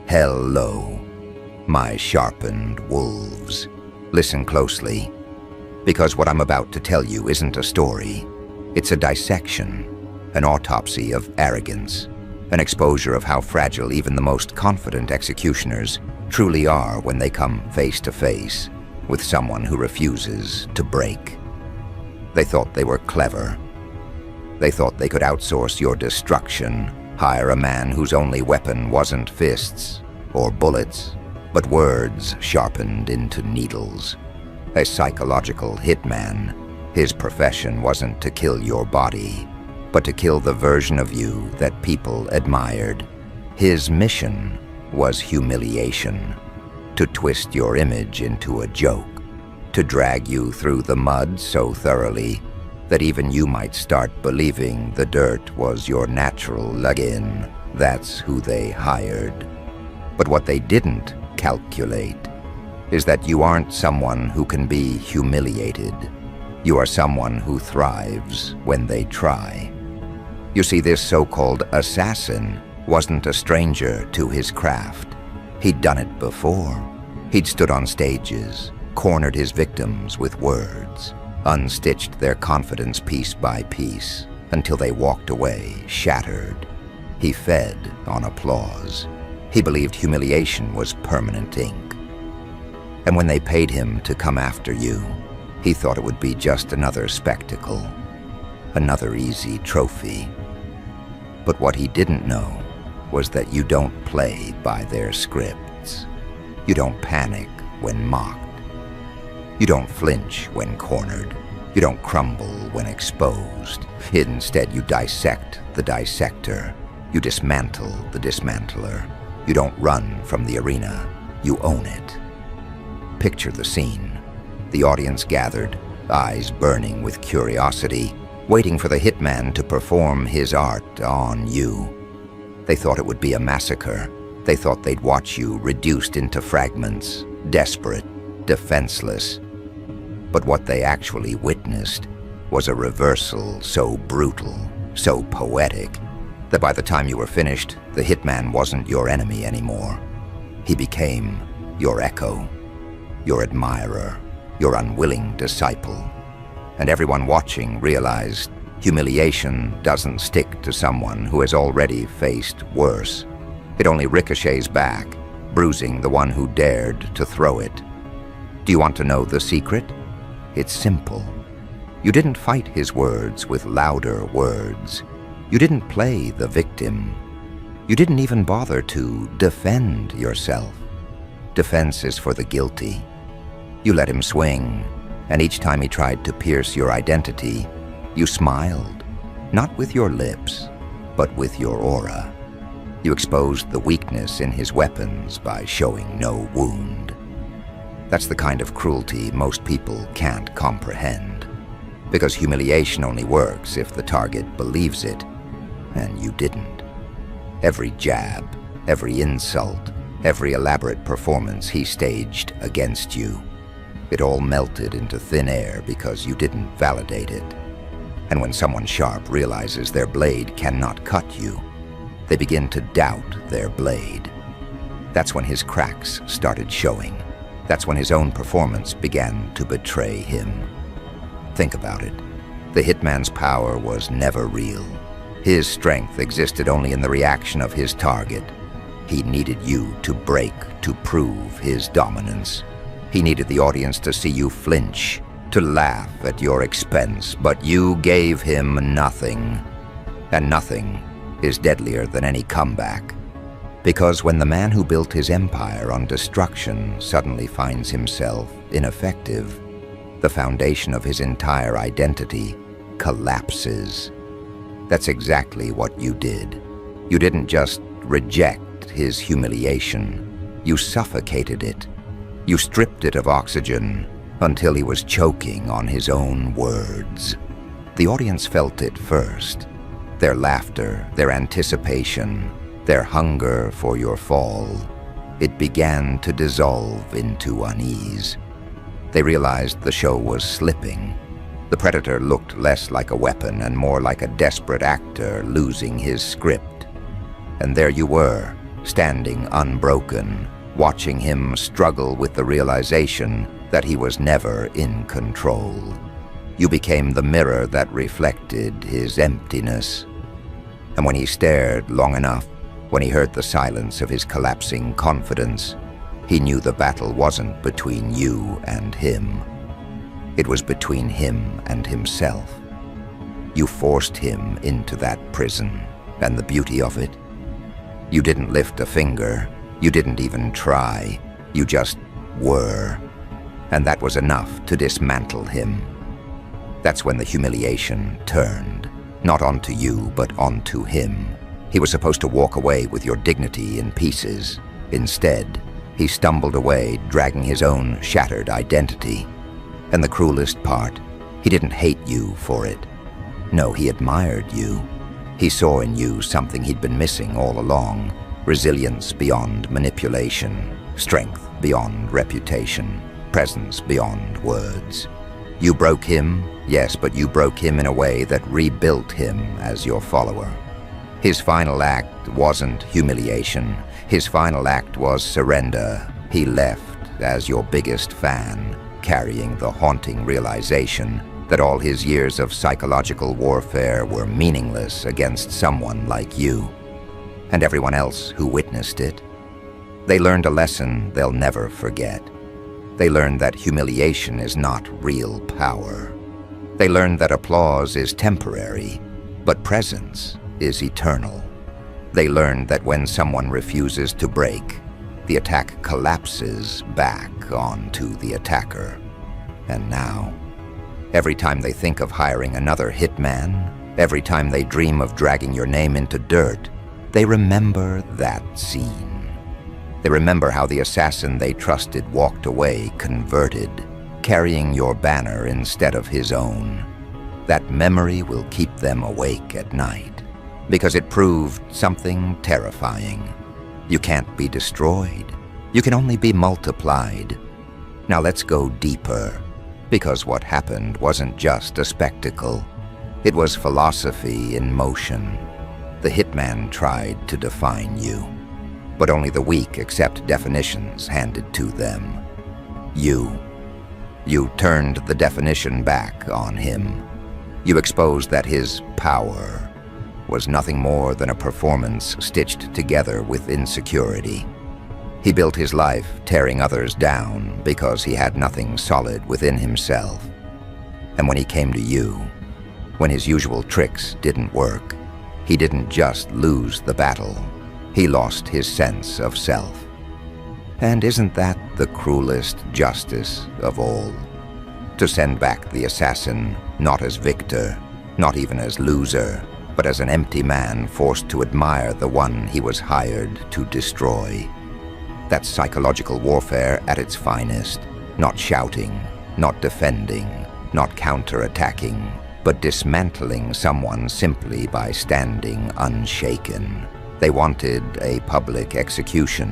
Hello, my sharpened wolves. Listen closely, because what I'm about to tell you isn't a story. It's a dissection, an autopsy of arrogance, an exposure of how fragile even the most confident executioners truly are when they come face to face with someone who refuses to break. They thought they were clever. They thought they could outsource your destruction, hire a man whose only weapon wasn't fists or bullets, but words sharpened into needles. A psychological hitman. His profession wasn't to kill your body, but to kill the version of you that people admired. His mission was humiliation, to twist your image into a joke, to drag you through the mud so thoroughly that even you might start believing the dirt was your natural login. That's who they hired. But what they didn't calculate is that you aren't someone who can be humiliated. You are someone who thrives when they try. You see, this so-called assassin wasn't a stranger to his craft. He'd done it before. He'd stood on stages, cornered his victims with words, unstitched their confidence piece by piece until they walked away shattered. He fed on applause. He believed humiliation was permanent ink. And when they paid him to come after you, he thought it would be just another spectacle, another easy trophy. But what he didn't know was that you don't play by their scripts. You don't panic when mocked. You don't flinch when cornered. You don't crumble when exposed. Instead, you dissect the dissector. You dismantle the dismantler. You don't run from the arena. You own it. Picture the scene. The audience gathered, eyes burning with curiosity, waiting for the hitman to perform his art on you. They thought it would be a massacre. They thought they'd watch you reduced into fragments, desperate, defenseless. But what they actually witnessed was a reversal so brutal, so poetic, that by the time you were finished, the hitman wasn't your enemy anymore. He became your echo, your admirer, your unwilling disciple. And everyone watching realized humiliation doesn't stick to someone who has already faced worse. It only ricochets back, bruising the one who dared to throw it. Do you want to know the secret? It's simple. You didn't fight his words with louder words. You didn't play the victim. You didn't even bother to defend yourself. Defense is for the guilty. You let him swing, and each time he tried to pierce your identity, you smiled, not with your lips, but with your aura. You exposed the weakness in his weapons by showing no wound. That's the kind of cruelty most people can't comprehend, because humiliation only works if the target believes it, and you didn't. Every jab, every insult, every elaborate performance he staged against you, it all melted into thin air because you didn't validate it. And when someone sharp realizes their blade cannot cut you, they begin to doubt their blade. That's when his cracks started showing. That's when his own performance began to betray him. Think about it. The hitman's power was never real. His strength existed only in the reaction of his target. He needed you to break to prove his dominance. He needed the audience to see you flinch, to laugh at your expense, but you gave him nothing. And nothing is deadlier than any comeback. Because when the man who built his empire on destruction suddenly finds himself ineffective, the foundation of his entire identity collapses. That's exactly what you did. You didn't just reject his humiliation. You suffocated it. You stripped it of oxygen until he was choking on his own words. The audience felt it first. Their laughter, their anticipation, their hunger for your fall. It began to dissolve into unease. They realized the show was slipping. The predator looked less like a weapon and more like a desperate actor losing his script. And there you were, standing unbroken, watching him struggle with the realization that he was never in control. You became the mirror that reflected his emptiness. And when he stared long enough, when he heard the silence of his collapsing confidence, he knew the battle wasn't between you and him. It was between him and himself. You forced him into that prison, and the beauty of it? You didn't lift a finger, you didn't even try, you just were. And that was enough to dismantle him. That's when the humiliation turned, not onto you, but onto him. He was supposed to walk away with your dignity in pieces. Instead, he stumbled away, dragging his own shattered identity. And the cruelest part, he didn't hate you for it. No, he admired you. He saw in you something he'd been missing all along: resilience beyond manipulation, strength beyond reputation, presence beyond words. You broke him, yes, but you broke him in a way that rebuilt him as your follower. His final act wasn't humiliation. His final act was surrender. He left as your biggest fan, carrying the haunting realization that all his years of psychological warfare were meaningless against someone like you, and everyone else who witnessed it. They learned a lesson they'll never forget. They learned that humiliation is not real power. They learned that applause is temporary, but presence is eternal. They learned that when someone refuses to break, the attack collapses back onto the attacker. And now, every time they think of hiring another hitman, every time they dream of dragging your name into dirt, they remember that scene. They remember how the assassin they trusted walked away converted, carrying your banner instead of his own. That memory will keep them awake at night, because it proved something terrifying. You can't be destroyed. You can only be multiplied. Now let's go deeper, because what happened wasn't just a spectacle. It was philosophy in motion. The hitman tried to define you, but only the weak accept definitions handed to them. You turned the definition back on him. You exposed that his power was nothing more than a performance stitched together with insecurity. He built his life tearing others down because he had nothing solid within himself. And when he came to you, when his usual tricks didn't work, he didn't just lose the battle. He lost his sense of self. And isn't that the cruelest justice of all? To send back the assassin, not as victor, not even as loser, but as an empty man forced to admire the one he was hired to destroy. That's psychological warfare at its finest. Not shouting, not defending, not counterattacking, but dismantling someone simply by standing unshaken. They wanted a public execution.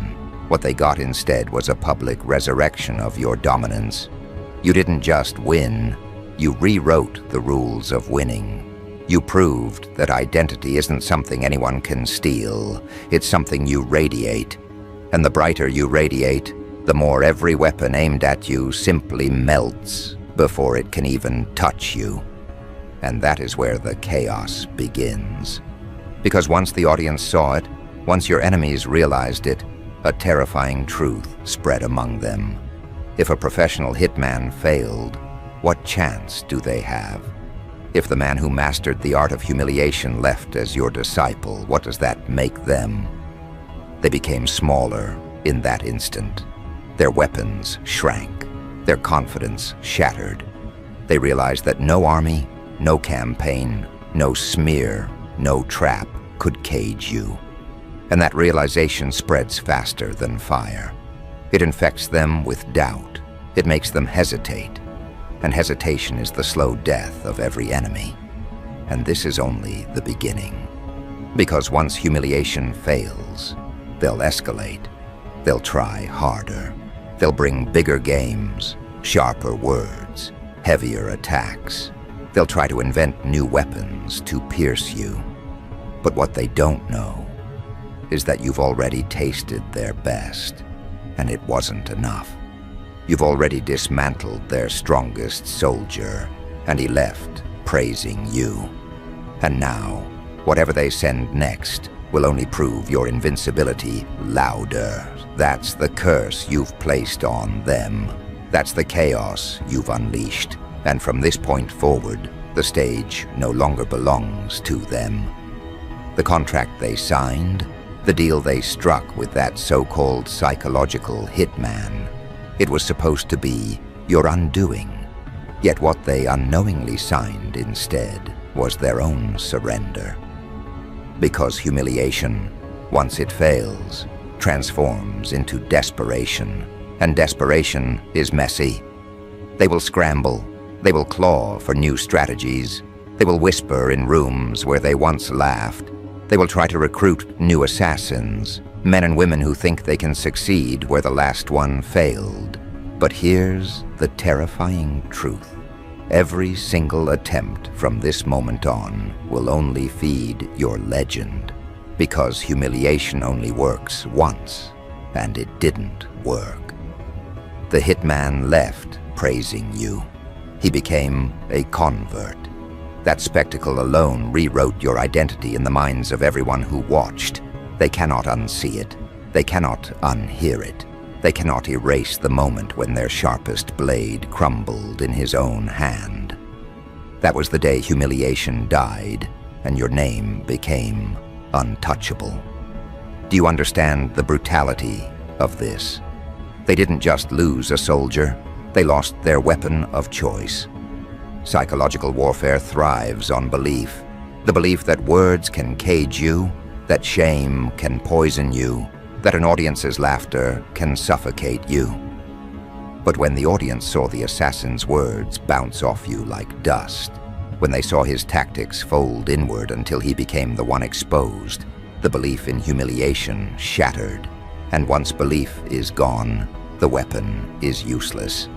What they got instead was a public resurrection of your dominance. You didn't just win, you rewrote the rules of winning. You proved that identity isn't something anyone can steal. It's something you radiate. And the brighter you radiate, the more every weapon aimed at you simply melts before it can even touch you. And that is where the chaos begins. Because once the audience saw it, once your enemies realized it, a terrifying truth spread among them. If a professional hitman failed, what chance do they have? If the man who mastered the art of humiliation left as your disciple, what does that make them? They became smaller in that instant. Their weapons shrank, their confidence shattered. They realized that no army, no campaign, no smear, no trap could cage you. And that realization spreads faster than fire. It infects them with doubt. It makes them hesitate. And hesitation is the slow death of every enemy. And this is only the beginning. Because once humiliation fails, they'll escalate. They'll try harder. They'll bring bigger games, sharper words, heavier attacks. They'll try to invent new weapons to pierce you. But what they don't know is that you've already tasted their best, and it wasn't enough. You've already dismantled their strongest soldier, and he left praising you. And now, whatever they send next will only prove your invincibility louder. That's the curse you've placed on them. That's the chaos you've unleashed. And from this point forward, the stage no longer belongs to them. The contract they signed, the deal they struck with that so-called psychological hitman, it was supposed to be your undoing. Yet what they unknowingly signed instead was their own surrender. Because humiliation, once it fails, transforms into desperation, and desperation is messy. They will scramble, they will claw for new strategies, they will whisper in rooms where they once laughed, they will try to recruit new assassins, men and women who think they can succeed where the last one failed. But here's the terrifying truth. Every single attempt from this moment on will only feed your legend, because humiliation only works once, and it didn't work. The hitman left praising you. He became a convert. That spectacle alone rewrote your identity in the minds of everyone who watched. They cannot unsee it. They cannot unhear it. They cannot erase the moment when their sharpest blade crumbled in his own hand. That was the day humiliation died, and your name became untouchable. Do you understand the brutality of this? They didn't just lose a soldier, they lost their weapon of choice. Psychological warfare thrives on belief. The belief that words can cage you, that shame can poison you, that an audience's laughter can suffocate you. But when the audience saw the assassin's words bounce off you like dust, when they saw his tactics fold inward until he became the one exposed, the belief in humiliation shattered. And once belief is gone, the weapon is useless.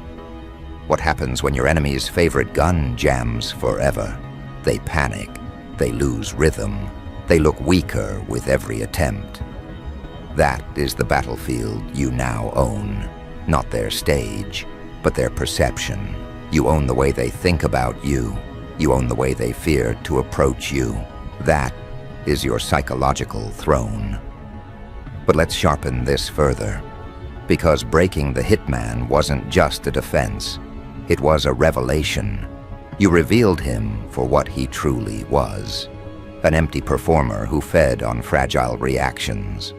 What happens when your enemy's favorite gun jams forever? They panic, they lose rhythm, they look weaker with every attempt. That is the battlefield you now own. Not their stage, but their perception. You own the way they think about you. You own the way they fear to approach you. That is your psychological throne. But let's sharpen this further. Because breaking the hitman wasn't just a defense. It was a revelation. You revealed him for what he truly was. An empty performer who fed on fragile reactions.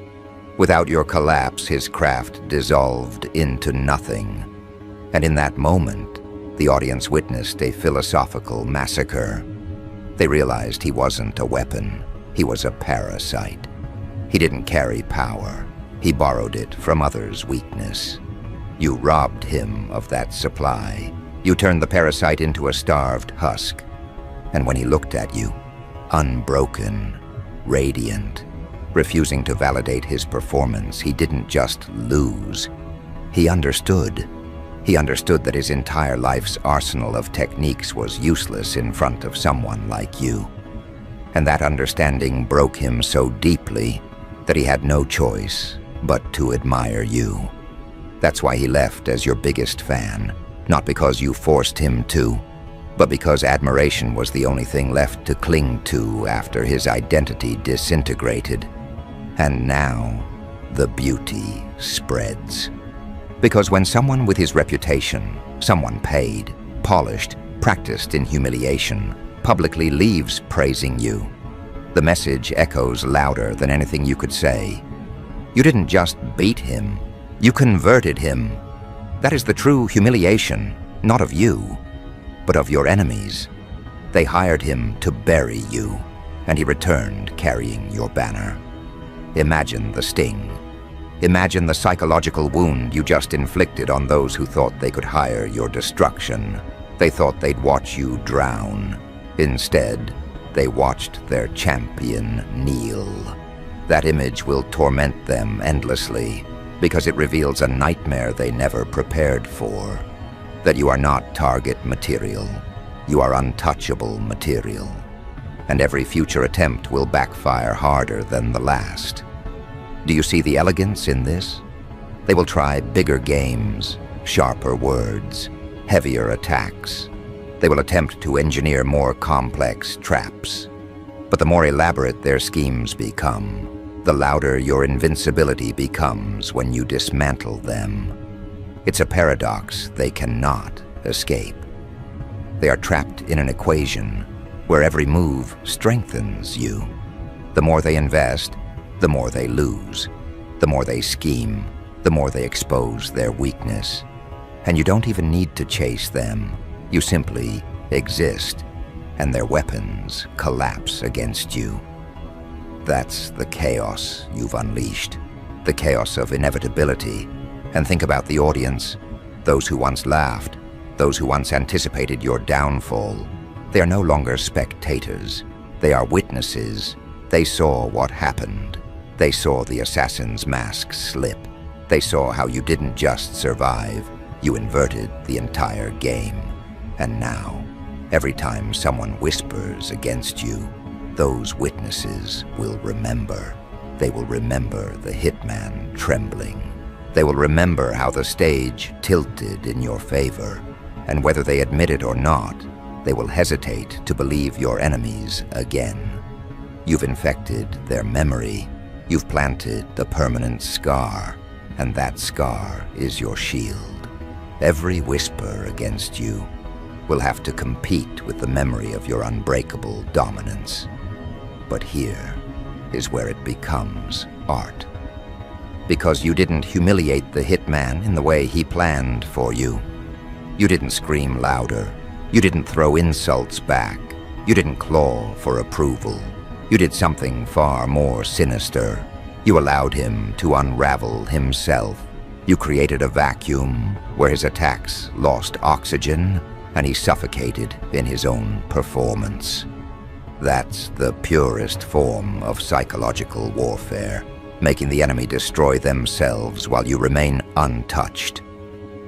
Without your collapse, his craft dissolved into nothing. And in that moment, the audience witnessed a philosophical massacre. They realized he wasn't a weapon. He was a parasite. He didn't carry power. He borrowed it from others' weakness. You robbed him of that supply. You turned the parasite into a starved husk. And when he looked at you, unbroken, radiant, refusing to validate his performance, he didn't just lose. He understood. He understood that his entire life's arsenal of techniques was useless in front of someone like you. And that understanding broke him so deeply that he had no choice but to admire you. That's why he left as your biggest fan, not because you forced him to, but because admiration was the only thing left to cling to after his identity disintegrated. And now, the beauty spreads. Because when someone with his reputation, someone paid, polished, practiced in humiliation, publicly leaves praising you, the message echoes louder than anything you could say. You didn't just beat him, you converted him. That is the true humiliation, not of you, but of your enemies. They hired him to bury you, and he returned carrying your banner. Imagine the sting. Imagine the psychological wound you just inflicted on those who thought they could hire your destruction. They thought they'd watch you drown. Instead, they watched their champion kneel. That image will torment them endlessly, because it reveals a nightmare they never prepared for. That you are not target material. You are untouchable material. And every future attempt will backfire harder than the last. Do you see the elegance in this? They will try bigger games, sharper words, heavier attacks. They will attempt to engineer more complex traps. But the more elaborate their schemes become, the louder your invincibility becomes when you dismantle them. It's a paradox they cannot escape. They are trapped in an equation where every move strengthens you. The more they invest, the more they lose. The more they scheme, the more they expose their weakness. And you don't even need to chase them. You simply exist, and their weapons collapse against you. That's the chaos you've unleashed, the chaos of inevitability. And think about the audience, those who once laughed, those who once anticipated your downfall. They are no longer spectators. They are witnesses. They saw what happened. They saw the assassin's mask slip. They saw how you didn't just survive, you inverted the entire game. And now, every time someone whispers against you, those witnesses will remember. They will remember the hitman trembling. They will remember how the stage tilted in your favor. And whether they admit it or not, they will hesitate to believe your enemies again. You've infected their memory. You've planted the permanent scar, and that scar is your shield. Every whisper against you will have to compete with the memory of your unbreakable dominance. But here is where it becomes art. Because you didn't humiliate the hitman in the way he planned for you. You didn't scream louder. You didn't throw insults back. You didn't claw for approval. You did something far more sinister. You allowed him to unravel himself. You created a vacuum where his attacks lost oxygen and he suffocated in his own performance. That's the purest form of psychological warfare, making the enemy destroy themselves while you remain untouched.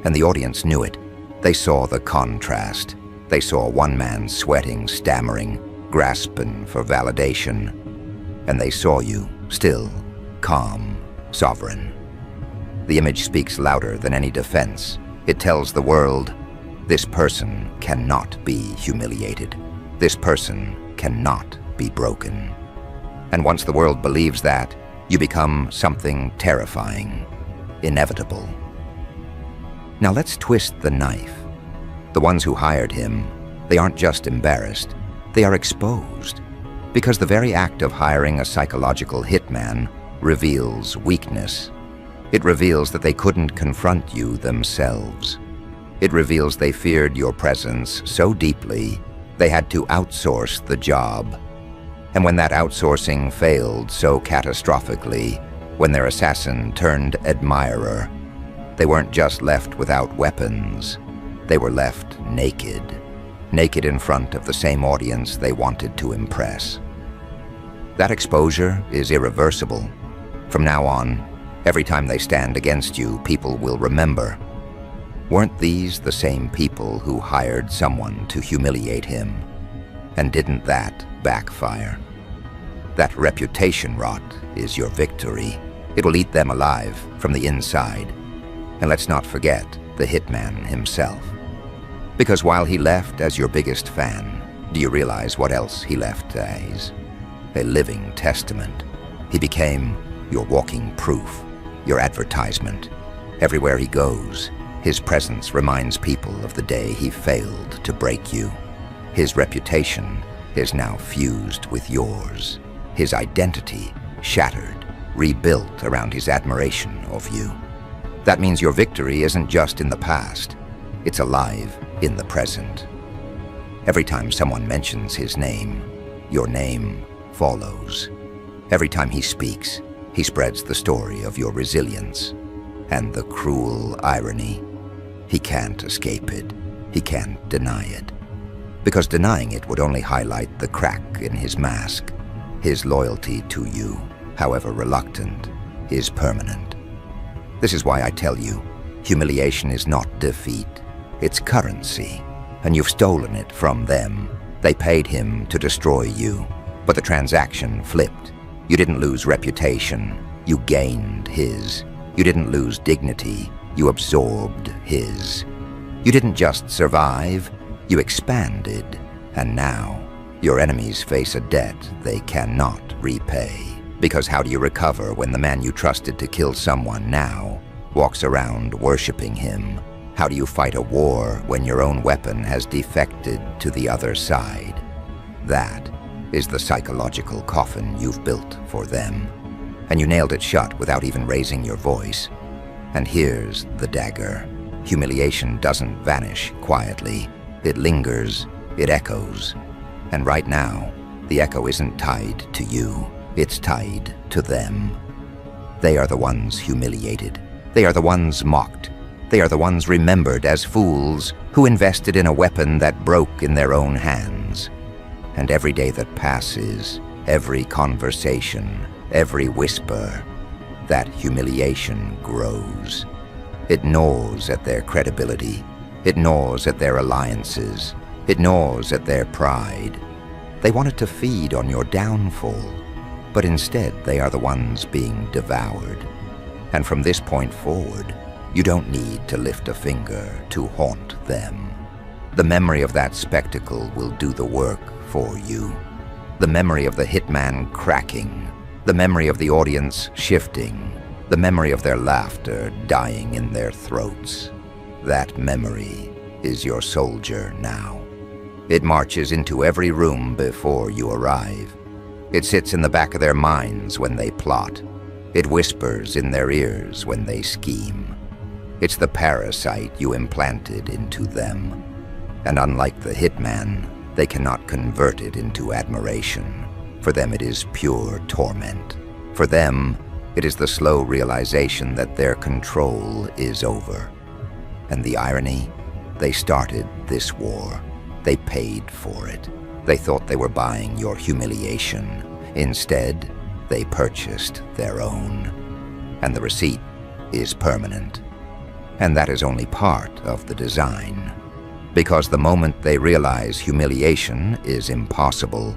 And the audience knew it. They saw the contrast. They saw one man sweating, stammering, grasping for validation. And they saw you, still, calm, sovereign. The image speaks louder than any defense. It tells the world, this person cannot be humiliated. This person cannot be broken. And once the world believes that, you become something terrifying, inevitable. Now let's twist the knife. The ones who hired him, they aren't just embarrassed, they are exposed. Because the very act of hiring a psychological hitman reveals weakness. It reveals that they couldn't confront you themselves. It reveals they feared your presence so deeply, they had to outsource the job. And when that outsourcing failed so catastrophically, when their assassin turned admirer, they weren't just left without weapons. They were left naked. Naked in front of the same audience they wanted to impress. That exposure is irreversible. From now on, every time they stand against you, people will remember. Weren't these the same people who hired someone to humiliate him? And didn't that backfire? That reputation rot is your victory. It will eat them alive from the inside. And let's not forget the hitman himself. Because while he left as your biggest fan, do you realize what else he left as? A living testament. He became your walking proof, your advertisement. Everywhere he goes, his presence reminds people of the day he failed to break you. His reputation is now fused with yours. His identity shattered, rebuilt around his admiration of you. That means your victory isn't just in the past, it's alive in the present. Every time someone mentions his name, your name follows. Every time he speaks, he spreads the story of your resilience. And the cruel irony, he can't escape it. He can't deny it. Because denying it would only highlight the crack in his mask. His loyalty to you, however reluctant, is permanent. This is why I tell you, humiliation is not defeat. It's currency, and you've stolen it from them. They paid him to destroy you, but the transaction flipped. You didn't lose reputation. You gained his. You didn't lose dignity, you absorbed his. You didn't just survive, you expanded. And now, your enemies face a debt they cannot repay. Because how do you recover when the man you trusted to kill someone now walks around worshiping him? How do you fight a war when your own weapon has defected to the other side? That is the psychological coffin you've built for them. And you nailed it shut without even raising your voice. And here's the dagger. Humiliation doesn't vanish quietly. It lingers, it echoes. And right now, the echo isn't tied to you. It's tied to them. They are the ones humiliated. They are the ones mocked. They are the ones remembered as fools who invested in a weapon that broke in their own hands. And every day that passes, every conversation, every whisper, that humiliation grows. It gnaws at their credibility. It gnaws at their alliances. It gnaws at their pride. They wanted to feed on your downfall, but instead they are the ones being devoured. And from this point forward, you don't need to lift a finger to haunt them. The memory of that spectacle will do the work for you. The memory of the hitman cracking, the memory of the audience shifting, the memory of their laughter dying in their throats. That memory is your soldier now. It marches into every room before you arrive. It sits in the back of their minds when they plot. It whispers in their ears when they scheme. It's the parasite you implanted into them. And unlike the hitman, they cannot convert it into admiration. For them it is pure torment. For them, it is the slow realization that their control is over. And the irony? They started this war. They paid for it. They thought they were buying your humiliation. Instead, they purchased their own. And the receipt is permanent. And that is only part of the design. Because the moment they realize humiliation is impossible,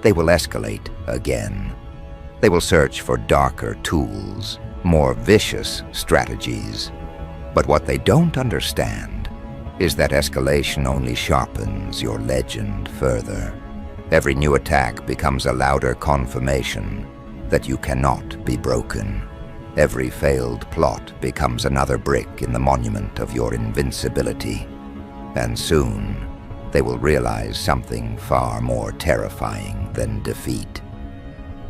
they will escalate again. They will search for darker tools, more vicious strategies. But what they don't understand is that escalation only sharpens your legend further. Every new attack becomes a louder confirmation that you cannot be broken. Every failed plot becomes another brick in the monument of your invincibility. And soon, they will realize something far more terrifying than defeat.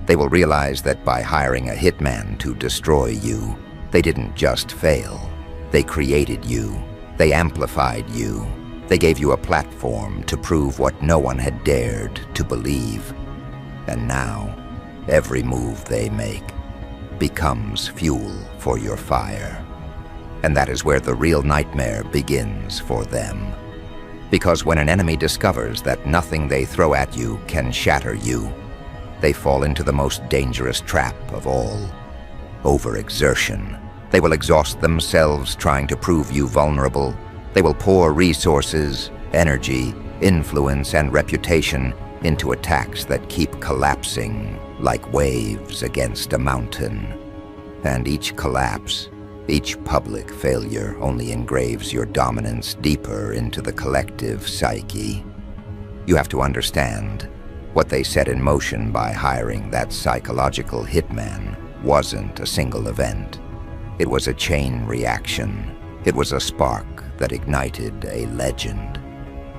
They will realize that by hiring a hitman to destroy you, they didn't just fail. They created you. They amplified you. They gave you a platform to prove what no one had dared to believe. And now, every move they make becomes fuel for your fire. And that is where the real nightmare begins for them. Because when an enemy discovers that nothing they throw at you can shatter you, they fall into the most dangerous trap of all: overexertion. They will exhaust themselves trying to prove you vulnerable. They will pour resources, energy, influence, and reputation into attacks that keep collapsing like waves against a mountain. And each collapse, each public failure only engraves your dominance deeper into the collective psyche. You have to understand, what they set in motion by hiring that psychological hitman wasn't a single event. It was a chain reaction. It was a spark that ignited a legend.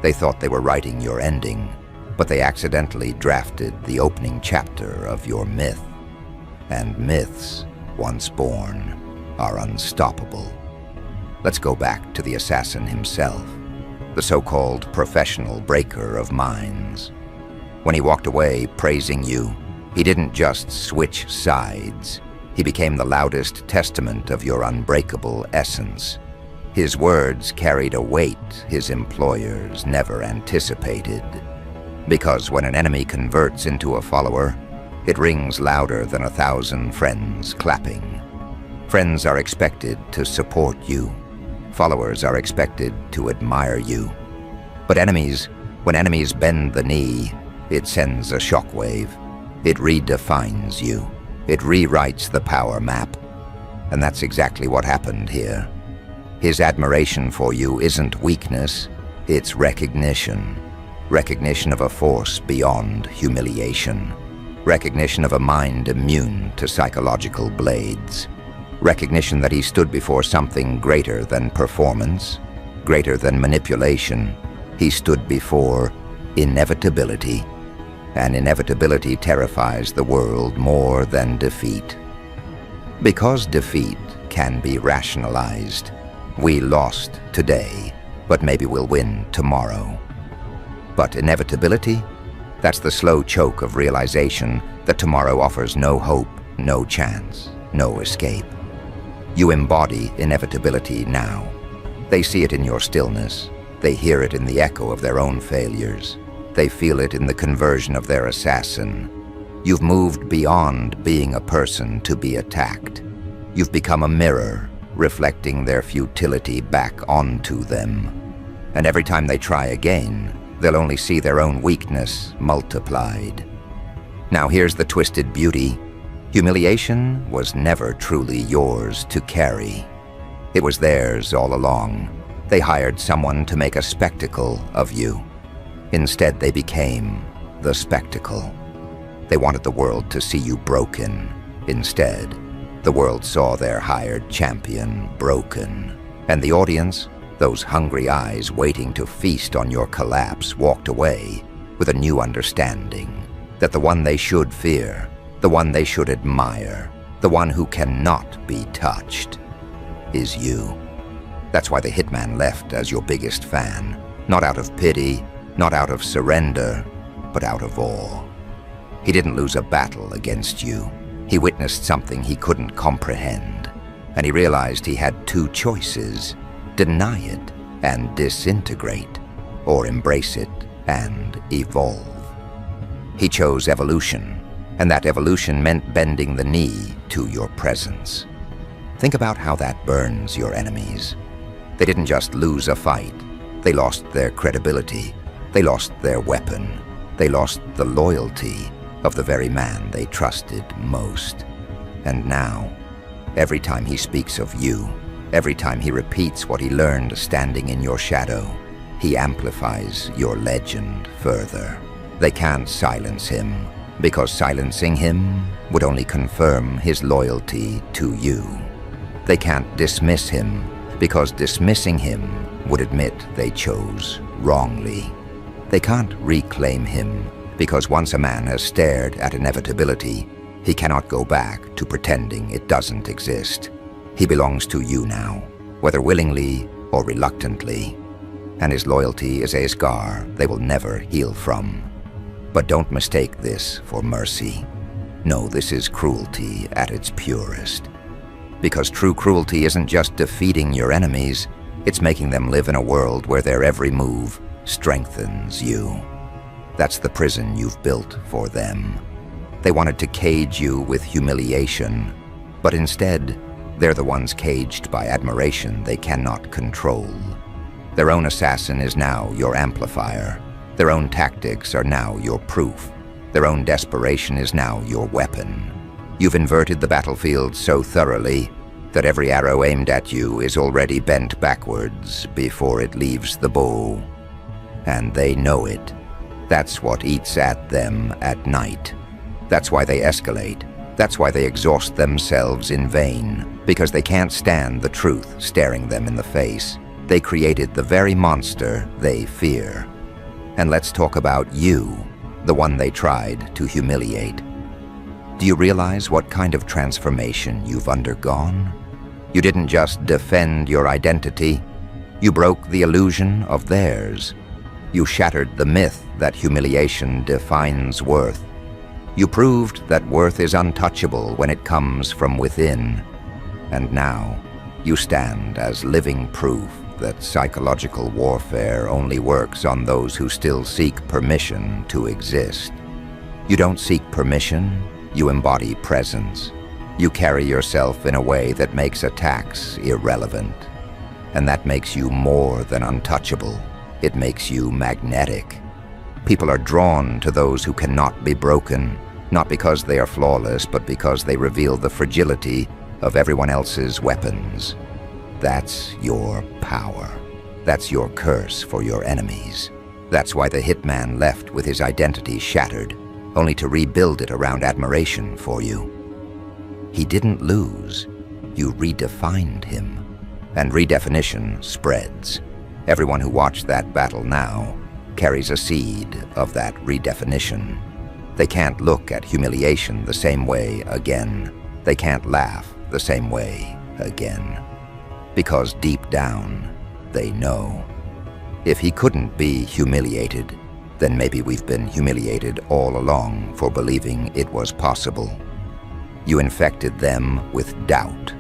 They thought they were writing your ending, but they accidentally drafted the opening chapter of your myth. And myths, once born, are unstoppable. Let's go back to the assassin himself, the so-called professional breaker of minds. When he walked away praising you, he didn't just switch sides. He became the loudest testament of your unbreakable essence. His words carried a weight his employers never anticipated. Because when an enemy converts into a follower, it rings louder than 1,000 friends clapping. Friends are expected to support you. Followers are expected to admire you. But when enemies bend the knee, it sends a shockwave. It redefines you. It rewrites the power map. And that's exactly what happened here. His admiration for you isn't weakness, it's recognition. Recognition of a force beyond humiliation. Recognition of a mind immune to psychological blades. Recognition that he stood before something greater than performance, greater than manipulation. He stood before inevitability. And inevitability terrifies the world more than defeat. Because defeat can be rationalized. We lost today, but maybe we'll win tomorrow. But inevitability? That's the slow choke of realization that tomorrow offers no hope, no chance, no escape. You embody inevitability now. They see it in your stillness. They hear it in the echo of their own failures. They feel it in the conversion of their assassin. You've moved beyond being a person to be attacked. You've become a mirror, reflecting their futility back onto them. And every time they try again, they'll only see their own weakness multiplied. Now here's the twisted beauty. Humiliation was never truly yours to carry. It was theirs all along. They hired someone to make a spectacle of you. Instead, they became the spectacle. They wanted the world to see you broken. Instead, the world saw their hired champion broken. And the audience, those hungry eyes waiting to feast on your collapse, walked away with a new understanding that the one they should fear, the one they should admire, the one who cannot be touched, is you. That's why the hitman left as your biggest fan, not out of pity, not out of surrender, but out of awe. He didn't lose a battle against you. He witnessed something he couldn't comprehend, and he realized he had two choices: deny it and disintegrate, or embrace it and evolve. He chose evolution, and that evolution meant bending the knee to your presence. Think about how that burns your enemies. They didn't just lose a fight. They lost their credibility. They lost their weapon. They lost the loyalty of the very man they trusted most. And now, every time he speaks of you, every time he repeats what he learned standing in your shadow, he amplifies your legend further. They can't silence him, because silencing him would only confirm his loyalty to you. They can't dismiss him, because dismissing him would admit they chose wrongly. They can't reclaim him, because once a man has stared at inevitability, he cannot go back to pretending it doesn't exist. He belongs to you now, whether willingly or reluctantly, and his loyalty is a scar they will never heal from. But don't mistake this for mercy. No, this is cruelty at its purest. Because true cruelty isn't just defeating your enemies, it's making them live in a world where their every move strengthens you. That's the prison you've built for them. They wanted to cage you with humiliation, but instead, they're the ones caged by admiration they cannot control. Their own assassin is now your amplifier. Their own tactics are now your proof. Their own desperation is now your weapon. You've inverted the battlefield so thoroughly that every arrow aimed at you is already bent backwards before it leaves the bow. And they know it. That's what eats at them at night. That's why they escalate. That's why they exhaust themselves in vain, because they can't stand the truth staring them in the face. They created the very monster they fear. And let's talk about you, the one they tried to humiliate. Do you realize what kind of transformation you've undergone? You didn't just defend your identity. You broke the illusion of theirs. You shattered the myth that humiliation defines worth. You proved that worth is untouchable when it comes from within. And now, you stand as living proof that psychological warfare only works on those who still seek permission to exist. You don't seek permission, you embody presence. You carry yourself in a way that makes attacks irrelevant. And that makes you more than untouchable. It makes you magnetic. People are drawn to those who cannot be broken, Not because they are flawless, but because they reveal the fragility of everyone else's weapons. That's your power. That's your curse for your enemies. That's why the hitman left with his identity shattered, only to rebuild it around admiration for you. He didn't lose. You redefined him. And redefinition spreads. Everyone who watched that battle now carries a seed of that redefinition. They can't look at humiliation the same way again. They can't laugh the same way again. Because deep down, they know. If he couldn't be humiliated, then maybe we've been humiliated all along for believing it was possible. You infected them with doubt.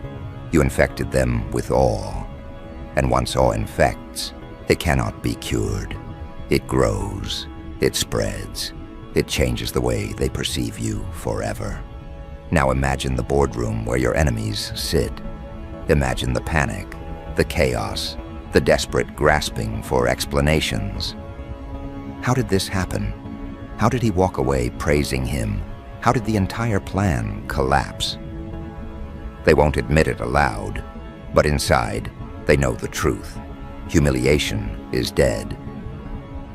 You infected them with awe. And once awe infects, it cannot be cured. It grows. It spreads. It changes the way they perceive you forever. Now imagine the boardroom where your enemies sit. Imagine the panic, the chaos, the desperate grasping for explanations. How did this happen? How did he walk away praising him? How did the entire plan collapse? They won't admit it aloud, but inside, they know the truth. Humiliation is dead.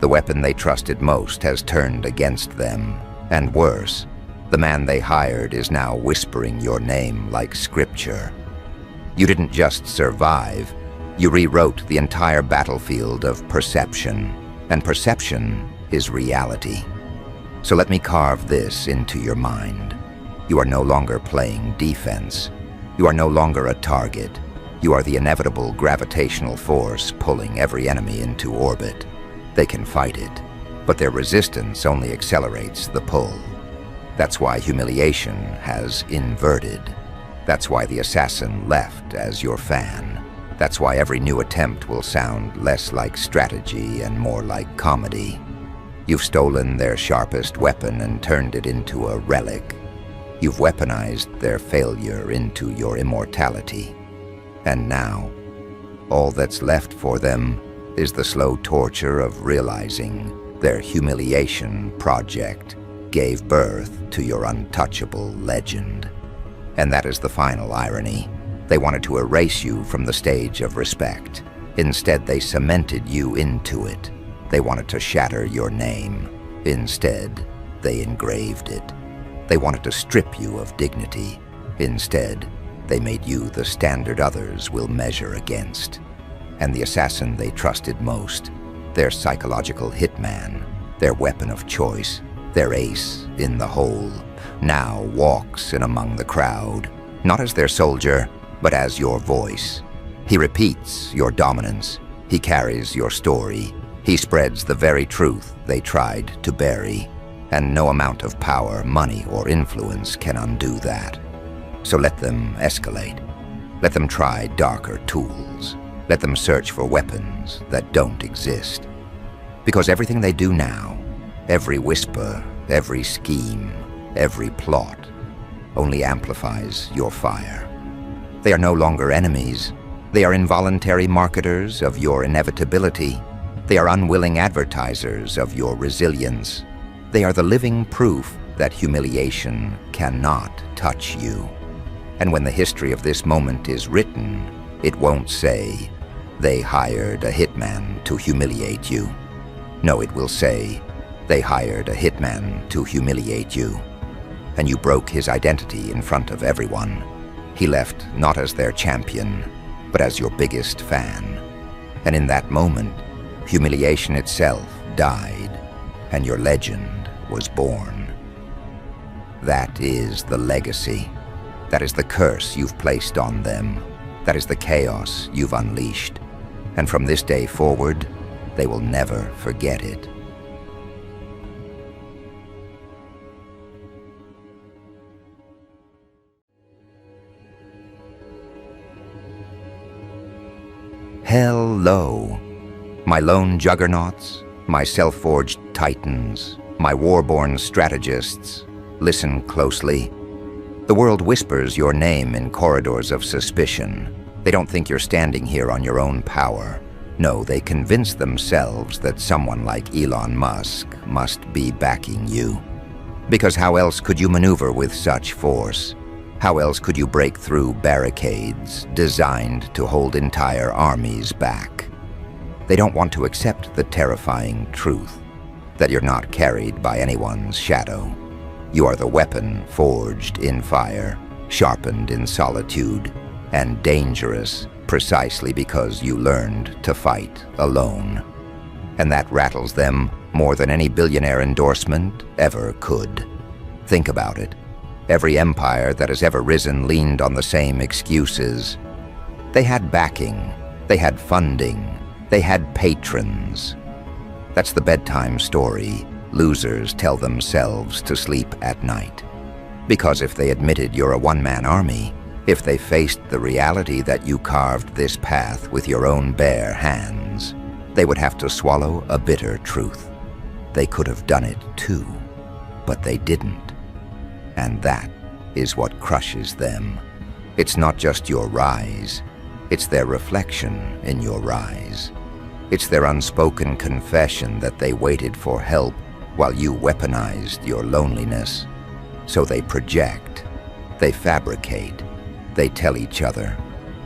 The weapon they trusted most has turned against them, and worse, the man they hired is now whispering your name like scripture. You didn't just survive, you rewrote the entire battlefield of perception, and perception is reality. So let me carve this into your mind. You are no longer playing defense. You are no longer a target. You are the inevitable gravitational force pulling every enemy into orbit. They can fight it, but their resistance only accelerates the pull. That's why humiliation has inverted. That's why the assassin left as your fan. That's why every new attempt will sound less like strategy and more like comedy. You've stolen their sharpest weapon and turned it into a relic. You've weaponized their failure into your immortality. And now, all that's left for them is the slow torture of realizing their humiliation project gave birth to your untouchable legend. And that is the final irony. They wanted to erase you from the stage of respect. Instead, they cemented you into it. They wanted to shatter your name. Instead, they engraved it. They wanted to strip you of dignity. Instead, they made you the standard others will measure against. And the assassin they trusted most, their psychological hitman, their weapon of choice, their ace in the hole, now walks in among the crowd, not as their soldier, but as your voice. He repeats your dominance. He carries your story. He spreads the very truth they tried to bury. And no amount of power, money, or influence can undo that. So let them escalate. Let them try darker tools. Let them search for weapons that don't exist. Because everything they do now, every whisper, every scheme, every plot, only amplifies your fire. They are no longer enemies. They are involuntary marketers of your inevitability. They are unwilling advertisers of your resilience. They are the living proof that humiliation cannot touch you. And when the history of this moment is written, it won't say, "They hired a hitman to humiliate you." No, it will say, "They hired a hitman to humiliate you." And you broke his identity in front of everyone. He left not as their champion, but as your biggest fan. And in that moment, humiliation itself died, and your legend was born. That is the legacy. That is the curse you've placed on them. That is the chaos you've unleashed. And from this day forward, they will never forget it. Hello, my lone juggernauts, my self-forged titans, my war-born strategists. Listen closely. The world whispers your name in corridors of suspicion. They don't think you're standing here on your own power. No, they convince themselves that someone like Elon Musk must be backing you. Because how else could you maneuver with such force? How else could you break through barricades designed to hold entire armies back? They don't want to accept the terrifying truth that you're not carried by anyone's shadow. You are the weapon forged in fire, sharpened in solitude, and dangerous precisely because you learned to fight alone. And that rattles them more than any billionaire endorsement ever could. Think about it. Every empire that has ever risen leaned on the same excuses. They had backing, they had funding, they had patrons. That's the bedtime story losers tell themselves to sleep at night. Because if they admitted you're a one-man army, if they faced the reality that you carved this path with your own bare hands, they would have to swallow a bitter truth. They could have done it too, but they didn't. And that is what crushes them. It's not just your rise, it's their reflection in your rise. It's their unspoken confession that they waited for help while you weaponized your loneliness. So they project, they fabricate, they tell each other,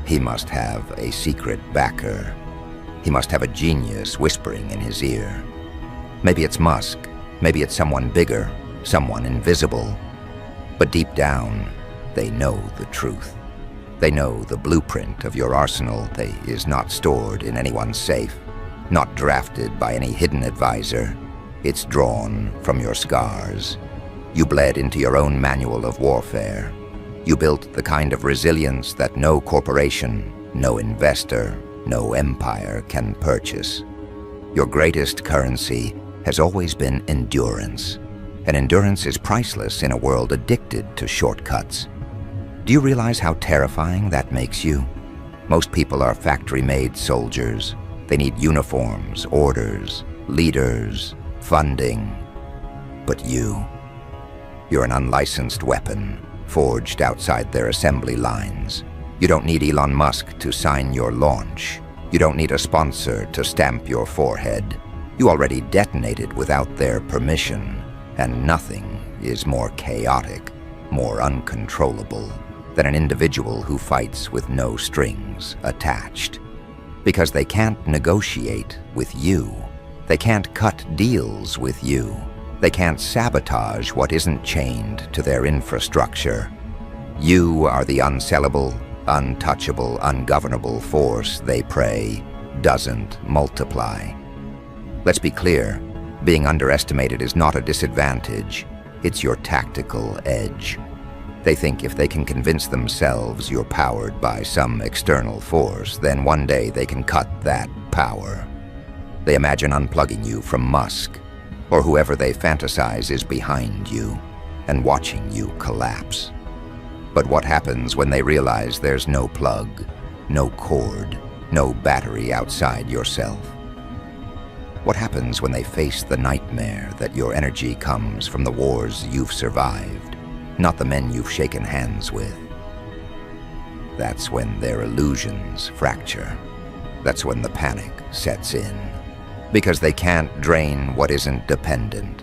he must have a secret backer. He must have a genius whispering in his ear. Maybe it's Musk, maybe it's someone bigger, someone invisible. But deep down, they know the truth. They know the blueprint of your arsenal is not stored in anyone's safe, not drafted by any hidden advisor. It's drawn from your scars. You bled into your own manual of warfare. You built the kind of resilience that no corporation, no investor, no empire can purchase. Your greatest currency has always been endurance. And endurance is priceless in a world addicted to shortcuts. Do you realize how terrifying that makes you? Most people are factory-made soldiers. They need uniforms, orders, leaders, funding. But you're an unlicensed weapon, forged outside their assembly lines. You don't need Elon Musk to sign your launch. You don't need a sponsor to stamp your forehead. You already detonated without their permission. And nothing is more chaotic, more uncontrollable than an individual who fights with no strings attached. Because they can't negotiate with you. They can't cut deals with you. They can't sabotage what isn't chained to their infrastructure. You are the unsellable, untouchable, ungovernable force they pray doesn't multiply. Let's be clear. Being underestimated is not a disadvantage, it's your tactical edge. They think if they can convince themselves you're powered by some external force, then one day they can cut that power. They imagine unplugging you from Musk, or whoever they fantasize is behind you, and watching you collapse. But what happens when they realize there's no plug, no cord, no battery outside yourself? What happens when they face the nightmare that your energy comes from the wars you've survived, not the men you've shaken hands with? That's when their illusions fracture. That's when the panic sets in. Because they can't drain what isn't dependent.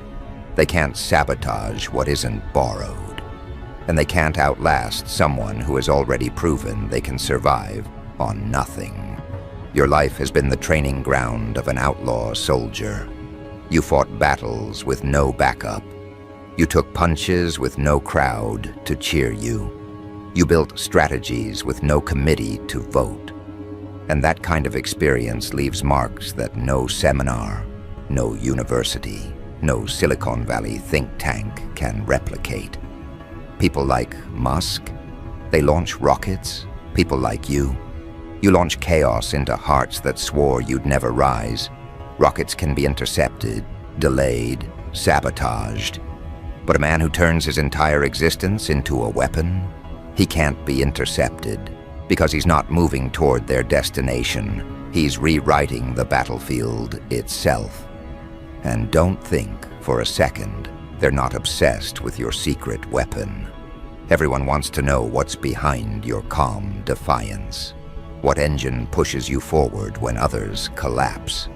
They can't sabotage what isn't borrowed. And they can't outlast someone who has already proven they can survive on nothing. Your life has been the training ground of an outlaw soldier. You fought battles with no backup. You took punches with no crowd to cheer you. You built strategies with no committee to vote. And that kind of experience leaves marks that no seminar, no university, no Silicon Valley think tank can replicate. People like Musk, they launch rockets. People like you launch chaos into hearts that swore you'd never rise. Rockets can be intercepted, delayed, sabotaged. But a man who turns his entire existence into a weapon, he can't be intercepted. Because he's not moving toward their destination. He's rewriting the battlefield itself. And don't think for a second they're not obsessed with your secret weapon. Everyone wants to know what's behind your calm defiance. What engine pushes you forward when others collapse.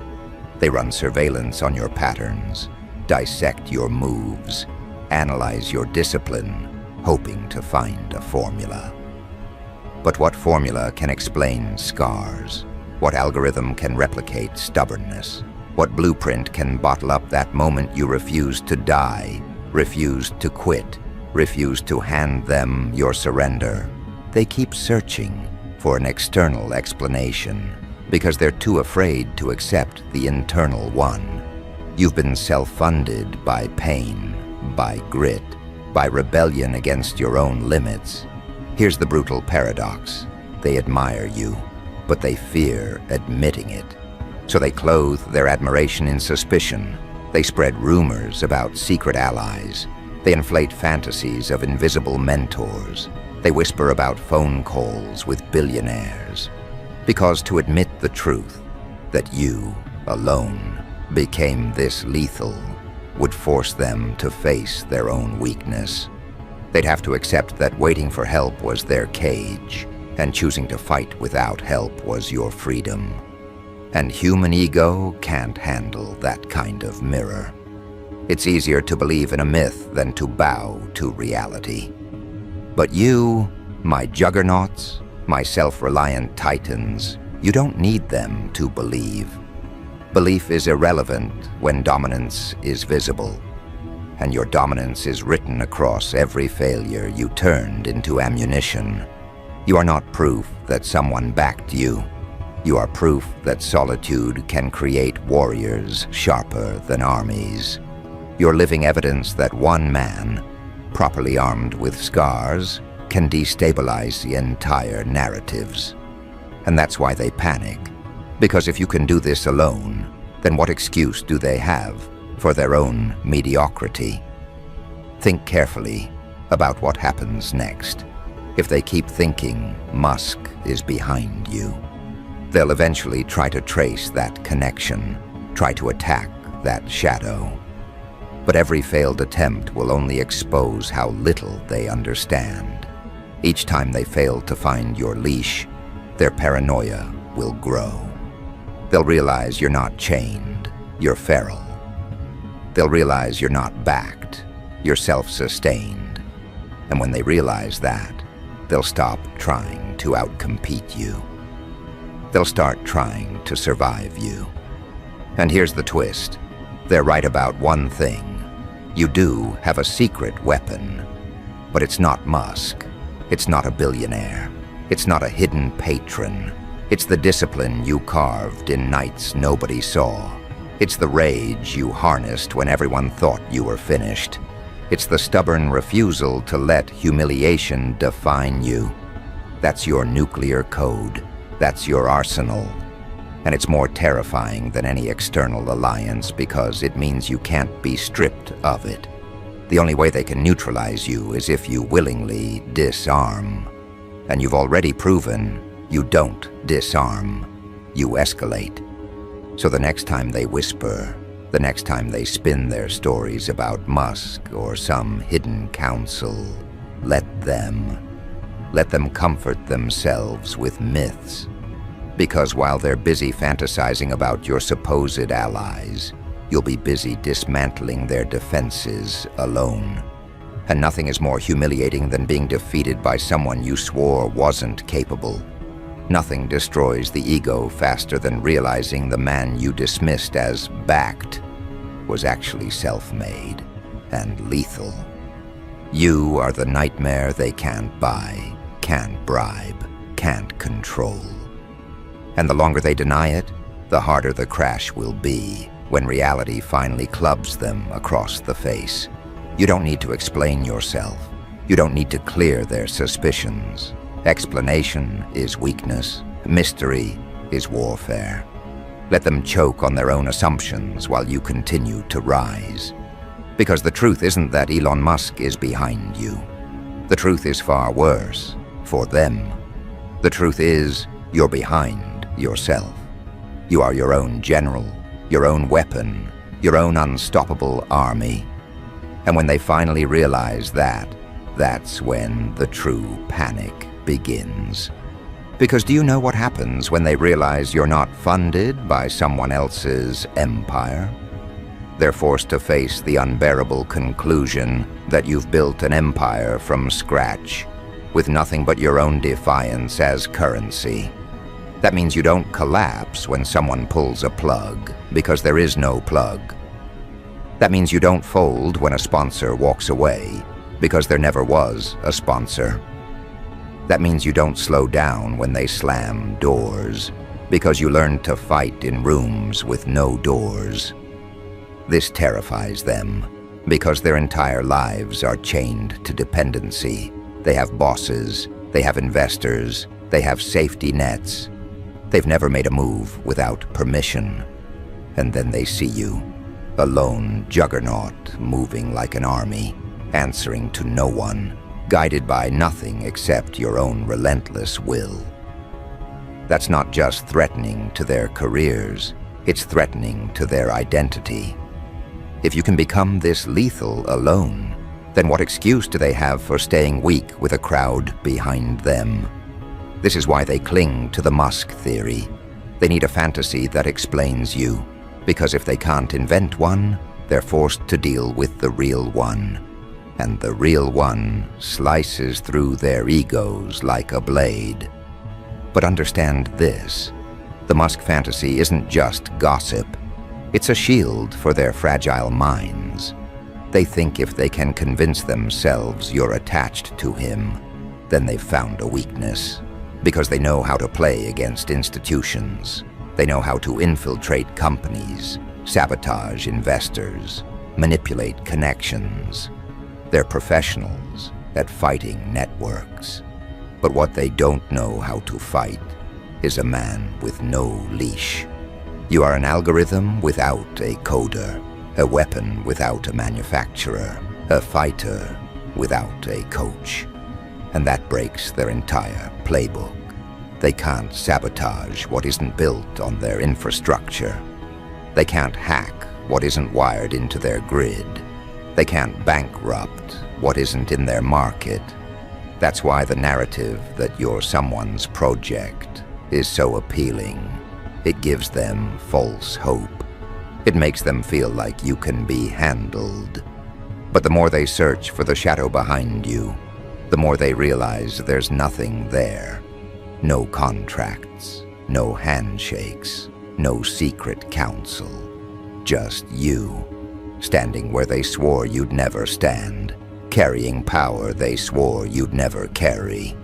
They run surveillance on your patterns, dissect your moves, analyze your discipline, hoping to find a formula. But what formula can explain scars? What algorithm can replicate stubbornness? What blueprint can bottle up that moment you refused to die, refused to quit, refused to hand them your surrender? They keep searching for an external explanation because they're too afraid to accept the internal one. You've been self-funded by pain, by grit, by rebellion against your own limits. Here's the brutal paradox. They admire you, but they fear admitting it. So they clothe their admiration in suspicion. They spread rumors about secret allies. They inflate fantasies of invisible mentors. They whisper about phone calls with billionaires. Because to admit the truth, that you, alone, became this lethal, would force them to face their own weakness. They'd have to accept that waiting for help was their cage, and choosing to fight without help was your freedom. And human ego can't handle that kind of mirror. It's easier to believe in a myth than to bow to reality. But you, my juggernauts, my self-reliant titans, you don't need them to believe. Belief is irrelevant when dominance is visible, and your dominance is written across every failure you turned into ammunition. You are not proof that someone backed you. You are proof that solitude can create warriors sharper than armies. You're living evidence that one man, properly armed with scars, can destabilize the entire narratives. And that's why they panic. Because if you can do this alone, then what excuse do they have for their own mediocrity? Think carefully about what happens next. If they keep thinking Musk is behind you, they'll eventually try to trace that connection, try to attack that shadow. But every failed attempt will only expose how little they understand. Each time they fail to find your leash, their paranoia will grow. They'll realize you're not chained, you're feral. They'll realize you're not backed, you're self-sustained. And when they realize that, they'll stop trying to outcompete you. They'll start trying to survive you. And here's the twist. They're right about one thing. You do have a secret weapon, but it's not Musk. It's not a billionaire. It's not a hidden patron. It's the discipline you carved in nights nobody saw. It's the rage you harnessed when everyone thought you were finished. It's the stubborn refusal to let humiliation define you. That's your nuclear code. That's your arsenal. And it's more terrifying than any external alliance because it means you can't be stripped of it. The only way they can neutralize you is if you willingly disarm. And you've already proven you don't disarm, you escalate. So the next time they whisper, the next time they spin their stories about Musk or some hidden council, let them comfort themselves with myths. Because while they're busy fantasizing about your supposed allies, you'll be busy dismantling their defenses alone. And nothing is more humiliating than being defeated by someone you swore wasn't capable. Nothing destroys the ego faster than realizing the man you dismissed as backed was actually self-made and lethal. You are the nightmare they can't buy, can't bribe, can't control. And the longer they deny it, the harder the crash will be when reality finally clubs them across the face. You don't need to explain yourself. You don't need to clear their suspicions. Explanation is weakness. Mystery is warfare. Let them choke on their own assumptions while you continue to rise. Because the truth isn't that Elon Musk is behind you. The truth is far worse, for them. The truth is you're behind yourself. You are your own general, your own weapon, your own unstoppable army. And when they finally realize that, that's when the true panic begins. Because do you know what happens when they realize you're not funded by someone else's empire? They're forced to face the unbearable conclusion that you've built an empire from scratch, with nothing but your own defiance as currency. That means you don't collapse when someone pulls a plug, because there is no plug. That means you don't fold when a sponsor walks away, because there never was a sponsor. That means you don't slow down when they slam doors, because you learned to fight in rooms with no doors. This terrifies them, because their entire lives are chained to dependency. They have bosses, they have investors, they have safety nets. They've never made a move without permission. And then they see you, a lone juggernaut moving like an army, answering to no one, guided by nothing except your own relentless will. That's not just threatening to their careers, it's threatening to their identity. If you can become this lethal alone, then what excuse do they have for staying weak with a crowd behind them? This is why they cling to the Musk theory. They need a fantasy that explains you, because if they can't invent one, they're forced to deal with the real one. And the real one slices through their egos like a blade. But understand this, the Musk fantasy isn't just gossip. It's a shield for their fragile minds. They think if they can convince themselves you're attached to him, then they've found a weakness. Because they know how to play against institutions. They know how to infiltrate companies, sabotage investors, manipulate connections. They're professionals at fighting networks. But what they don't know how to fight is a man with no leash. You are an algorithm without a coder, a weapon without a manufacturer, a fighter without a coach. And that breaks their entire playbook. They can't sabotage what isn't built on their infrastructure. They can't hack what isn't wired into their grid. They can't bankrupt what isn't in their market. That's why the narrative that you're someone's project is so appealing. It gives them false hope. It makes them feel like you can be handled. But the more they search for the shadow behind you, the more they realize there's nothing there. No contracts, no handshakes, no secret counsel. Just you, standing where they swore you'd never stand, carrying power they swore you'd never carry.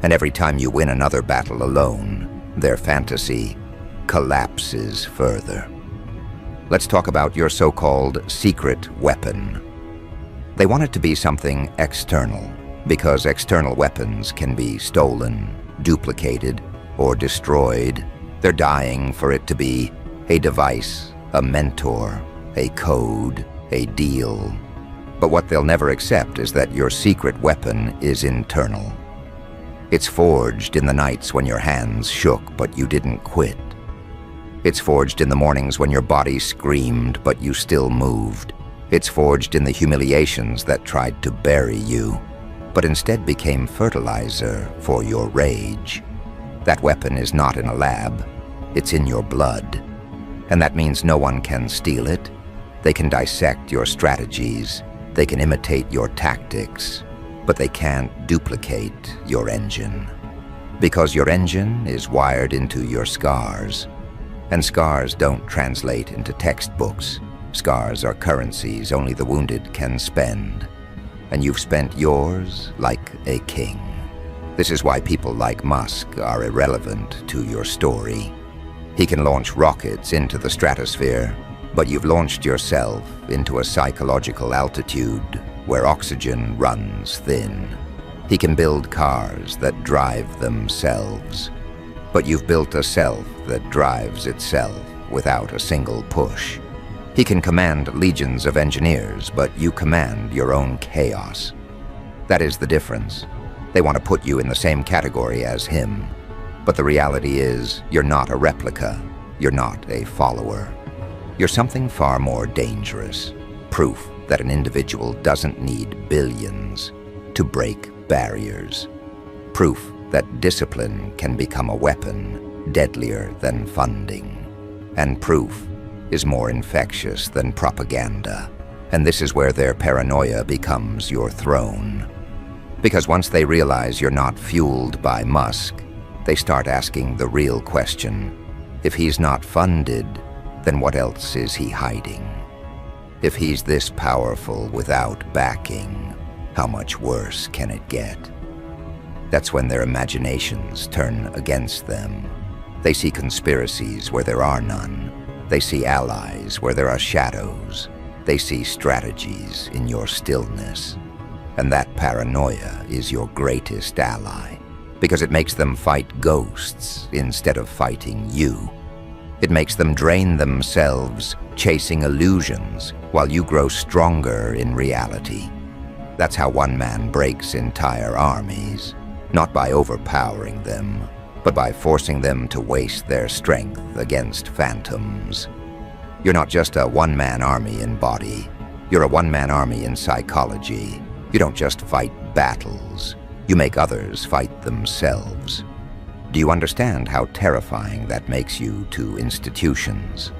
And every time you win another battle alone, their fantasy collapses further. Let's talk about your so-called secret weapon. They want it to be something external, because external weapons can be stolen, duplicated, or destroyed. They're dying for it to be a device, a mentor, a code, a deal. But what they'll never accept is that your secret weapon is internal. It's forged in the nights when your hands shook but you didn't quit. It's forged in the mornings when your body screamed but you still moved. It's forged in the humiliations that tried to bury you, but instead became fertilizer for your rage. That weapon is not in a lab, it's in your blood. And that means no one can steal it. They can dissect your strategies, they can imitate your tactics, but they can't duplicate your engine. Because your engine is wired into your scars. And scars don't translate into textbooks. Scars are currencies only the wounded can spend. And you've spent yours like a king. This is why people like Musk are irrelevant to your story. He can launch rockets into the stratosphere, but you've launched yourself into a psychological altitude where oxygen runs thin. He can build cars that drive themselves, but you've built a self that drives itself without a single push. He can command legions of engineers, but you command your own chaos. That is the difference. They want to put you in the same category as him. But the reality is, you're not a replica. You're not a follower. You're something far more dangerous. Proof that an individual doesn't need billions to break barriers. Proof that discipline can become a weapon deadlier than funding. And proof is more infectious than propaganda. And this is where their paranoia becomes your throne. Because once they realize you're not fueled by Musk, they start asking the real question. If he's not funded, then what else is he hiding? If he's this powerful without backing, how much worse can it get? That's when their imaginations turn against them. They see conspiracies where there are none. They see allies where there are shadows. They see strategies in your stillness. And that paranoia is your greatest ally, because it makes them fight ghosts instead of fighting you. It makes them drain themselves, chasing illusions, while you grow stronger in reality. That's how one man breaks entire armies, not by overpowering them, but by forcing them to waste their strength against phantoms. You're not just a one-man army in body. You're a one-man army in psychology. You don't just fight battles. You make others fight themselves. Do you understand how terrifying that makes you to institutions?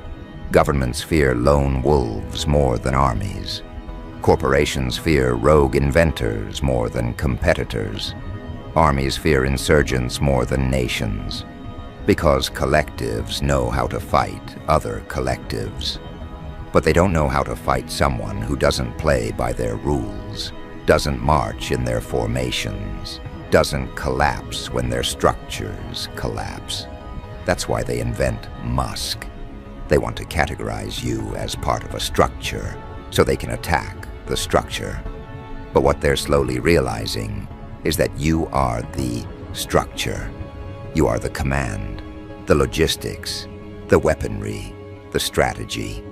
Governments fear lone wolves more than armies. Corporations fear rogue inventors more than competitors. Armies fear insurgents more than nations. Because collectives know how to fight other collectives. But they don't know how to fight someone who doesn't play by their rules, doesn't march in their formations, doesn't collapse when their structures collapse. That's why they invent Musk. They want to categorize you as part of a structure so they can attack the structure. But what they're slowly realizing is that you are the structure. You are the command, the logistics, the weaponry, the strategy.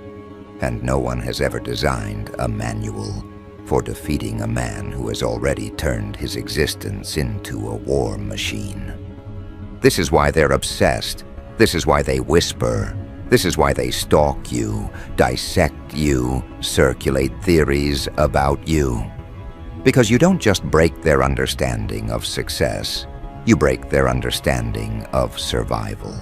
And no one has ever designed a manual for defeating a man who has already turned his existence into a war machine. This is why they're obsessed. This is why they whisper. This is why they stalk you, dissect you, circulate theories about you. Because you don't just break their understanding of success, you break their understanding of survival.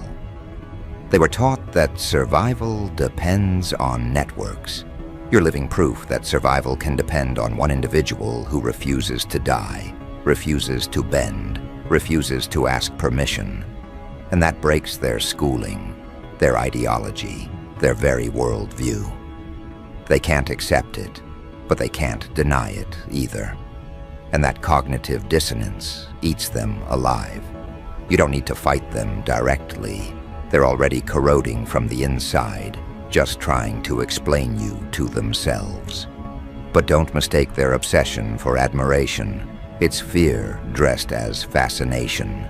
They were taught that survival depends on networks. You're living proof that survival can depend on one individual who refuses to die, refuses to bend, refuses to ask permission. And that breaks their schooling, their ideology, their very worldview. They can't accept it, but they can't deny it either. And that cognitive dissonance eats them alive. You don't need to fight them directly. They're already corroding from the inside, just trying to explain you to themselves. But don't mistake their obsession for admiration. It's fear dressed as fascination.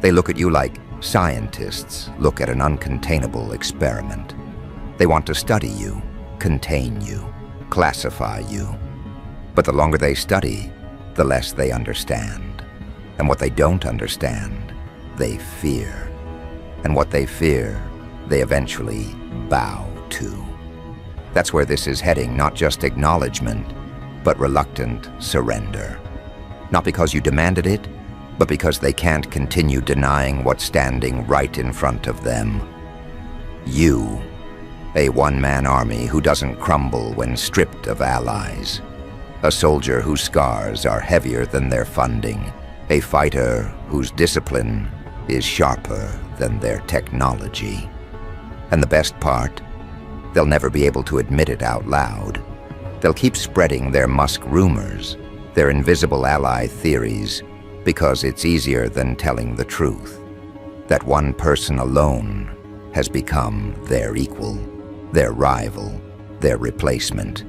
They look at you like scientists look at an uncontainable experiment. They want to study you, contain you, classify you. But the longer they study, the less they understand. And what they don't understand, they fear. And what they fear, they eventually bow to. That's where this is heading, not just acknowledgement, but reluctant surrender. Not because you demanded it, but because they can't continue denying what's standing right in front of them. You, a one-man army who doesn't crumble when stripped of allies. A soldier whose scars are heavier than their funding. A fighter whose discipline is sharper than their technology. And the best part, they'll never be able to admit it out loud. They'll keep spreading their Musk rumors, their invisible ally theories, because it's easier than telling the truth. That one person alone has become their equal, their rival, their replacement.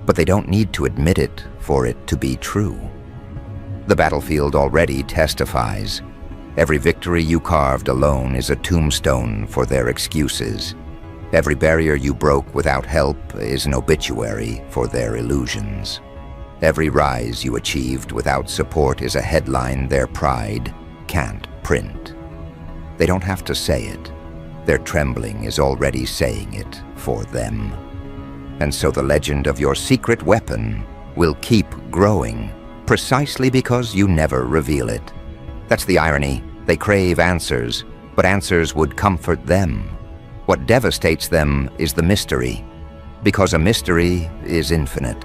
But they don't need to admit it for it to be true. The battlefield already testifies. Every victory you carved alone is a tombstone for their excuses. Every barrier you broke without help is an obituary for their illusions. Every rise you achieved without support is a headline their pride can't print. They don't have to say it. Their trembling is already saying it for them. And so the legend of your secret weapon will keep growing, precisely because you never reveal it. That's the irony. They crave answers, but answers would comfort them. What devastates them is the mystery, because a mystery is infinite.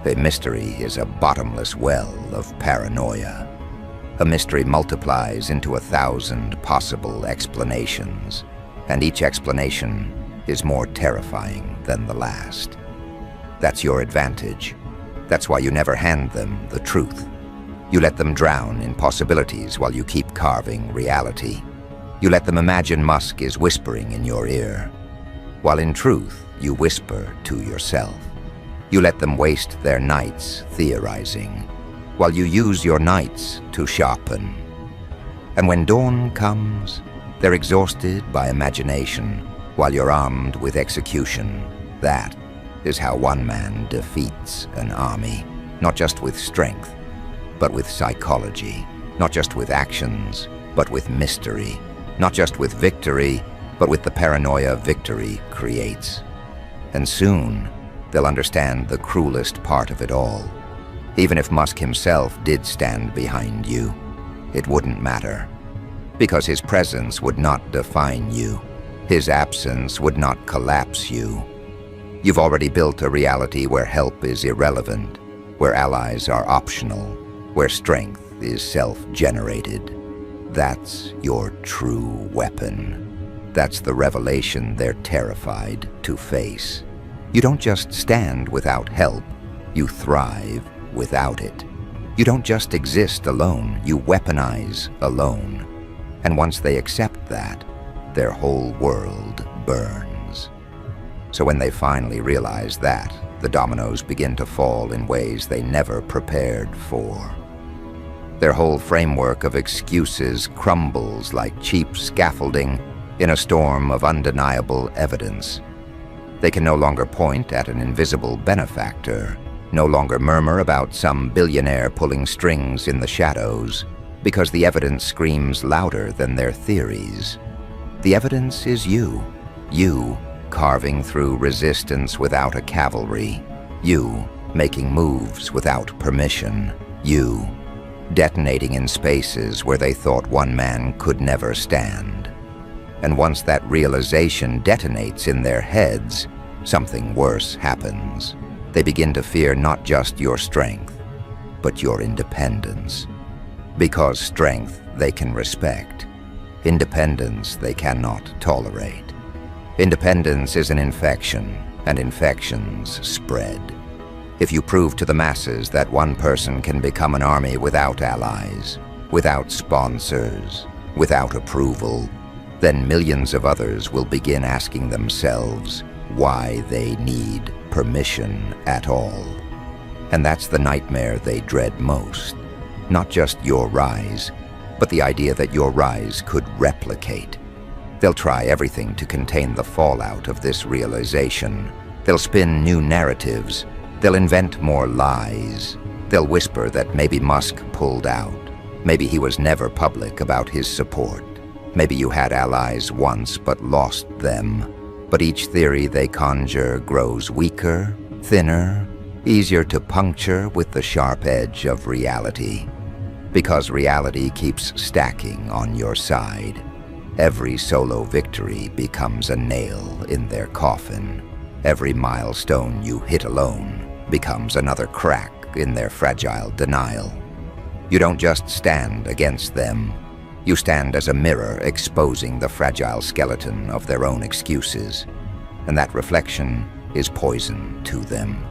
A mystery is a bottomless well of paranoia. A mystery multiplies into 1,000 possible explanations, and each explanation is more terrifying than the last. That's your advantage. That's why you never hand them the truth. You let them drown in possibilities while you keep carving reality. You let them imagine Musk is whispering in your ear, while in truth you whisper to yourself. You let them waste their nights theorizing, while you use your nights to sharpen. And when dawn comes, they're exhausted by imagination, while you're armed with execution. That is how one man defeats an army, not just with strength, but with psychology, not just with actions, but with mystery, not just with victory, but with the paranoia victory creates. And soon, they'll understand the cruelest part of it all. Even if Musk himself did stand behind you, it wouldn't matter, because his presence would not define you. His absence would not collapse you. You've already built a reality where help is irrelevant, where allies are optional, where strength is self-generated. That's your true weapon. That's the revelation they're terrified to face. You don't just stand without help, you thrive without it. You don't just exist alone, you weaponize alone. And once they accept that, their whole world burns. So when they finally realize that, the dominoes begin to fall in ways they never prepared for. Their whole framework of excuses crumbles like cheap scaffolding in a storm of undeniable evidence. They can no longer point at an invisible benefactor, no longer murmur about some billionaire pulling strings in the shadows, because the evidence screams louder than their theories. The evidence is you carving through resistance without a cavalry, you making moves without permission, you detonating in spaces where they thought one man could never stand. And once that realization detonates in their heads, something worse happens. They begin to fear not just your strength, but your independence. Because strength they can respect. Independence they cannot tolerate. Independence is an infection, and infections spread. If you prove to the masses that one person can become an army without allies, without sponsors, without approval, then millions of others will begin asking themselves why they need permission at all. And that's the nightmare they dread most. Not just your rise, but the idea that your rise could replicate. They'll try everything to contain the fallout of this realization. They'll spin new narratives. They'll invent more lies. They'll whisper that maybe Musk pulled out. Maybe he was never public about his support. Maybe you had allies once but lost them. But each theory they conjure grows weaker, thinner, easier to puncture with the sharp edge of reality. Because reality keeps stacking on your side. Every solo victory becomes a nail in their coffin. Every milestone you hit alone becomes another crack in their fragile denial. You don't just stand against them. You stand as a mirror exposing the fragile skeleton of their own excuses. And that reflection is poison to them.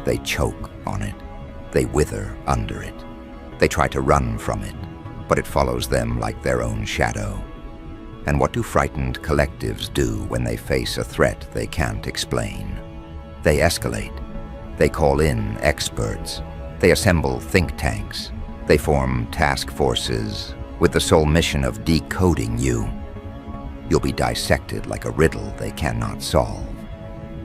They choke on it. They wither under it. They try to run from it, but it follows them like their own shadow. And what do frightened collectives do when they face a threat they can't explain? They escalate. They call in experts. They assemble think tanks. They form task forces with the sole mission of decoding you. You'll be dissected like a riddle they cannot solve.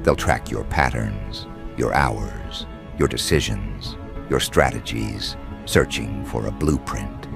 They'll track your patterns, your hours, your decisions, your strategies, searching for a blueprint.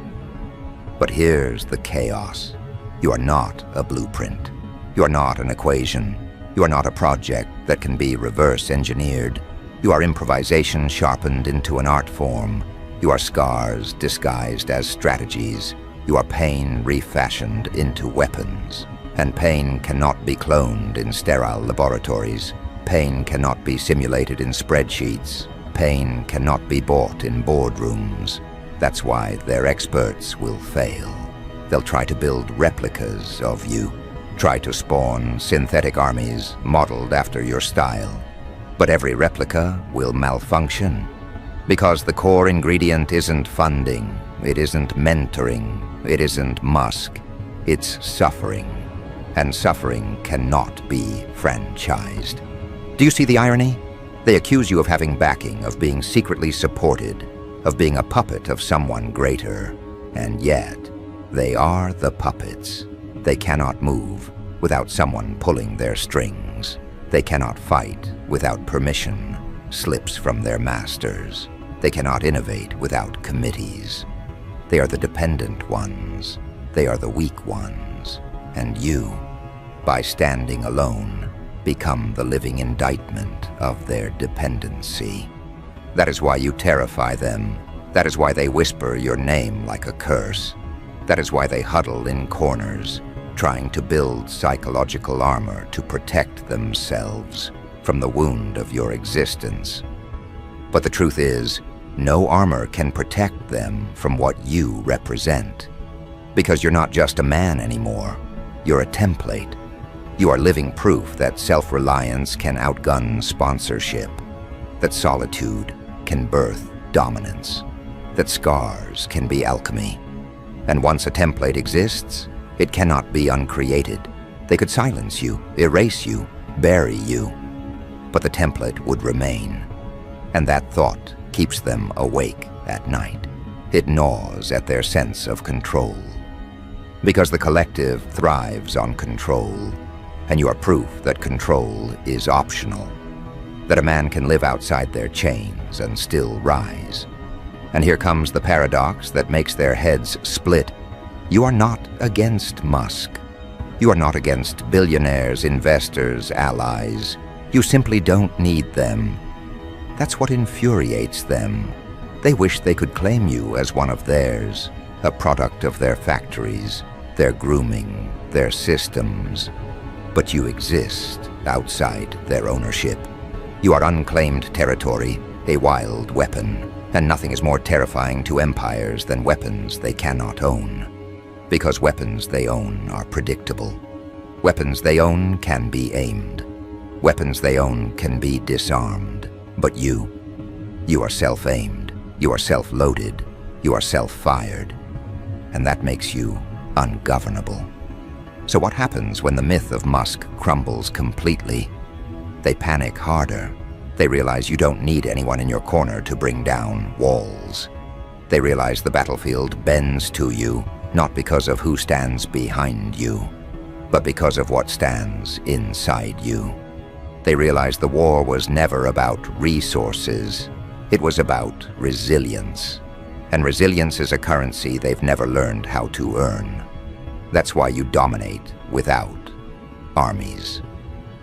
But here's the chaos. You are not a blueprint. You are not an equation. You are not a project that can be reverse engineered. You are improvisation sharpened into an art form. You are scars disguised as strategies. You are pain refashioned into weapons. And pain cannot be cloned in sterile laboratories. Pain cannot be simulated in spreadsheets. Pain cannot be bought in boardrooms. That's why their experts will fail. They'll try to build replicas of you, try to spawn synthetic armies modeled after your style. But every replica will malfunction, because the core ingredient isn't funding, it isn't mentoring, it isn't Musk, it's suffering. And suffering cannot be franchised. Do you see the irony? They accuse you of having backing, of being secretly supported, of being a puppet of someone greater. And yet, they are the puppets. They cannot move without someone pulling their strings. They cannot fight without permission slips from their masters. They cannot innovate without committees. They are the dependent ones. They are the weak ones. And you, by standing alone, become the living indictment of their dependency. That is why you terrify them. That is why they whisper your name like a curse. That is why they huddle in corners, trying to build psychological armor to protect themselves from the wound of your existence. But the truth is, no armor can protect them from what you represent. Because you're not just a man anymore. You're a template. You are living proof that self-reliance can outgun sponsorship, that solitude can birth dominance, that scars can be alchemy. And once a template exists, it cannot be uncreated. They could silence you, erase you, bury you, but the template would remain. And that thought keeps them awake at night. It gnaws at their sense of control. Because the collective thrives on control, and you are proof that control is optional, that a man can live outside their chains and still rise. And here comes the paradox that makes their heads split. You are not against Musk. You are not against billionaires, investors, allies. You simply don't need them. That's what infuriates them. They wish they could claim you as one of theirs, a product of their factories, their grooming, their systems. But you exist outside their ownership. You are unclaimed territory, a wild weapon, and nothing is more terrifying to empires than weapons they cannot own. Because weapons they own are predictable. Weapons they own can be aimed. Weapons they own can be disarmed. But you are self-aimed, you are self-loaded, you are self-fired, and that makes you ungovernable. So what happens when the myth of Musk crumbles completely? They panic harder. They realize you don't need anyone in your corner to bring down walls. They realize the battlefield bends to you, not because of who stands behind you, but because of what stands inside you. They realize the war was never about resources. It was about resilience. And resilience is a currency they've never learned how to earn. That's why you dominate without armies.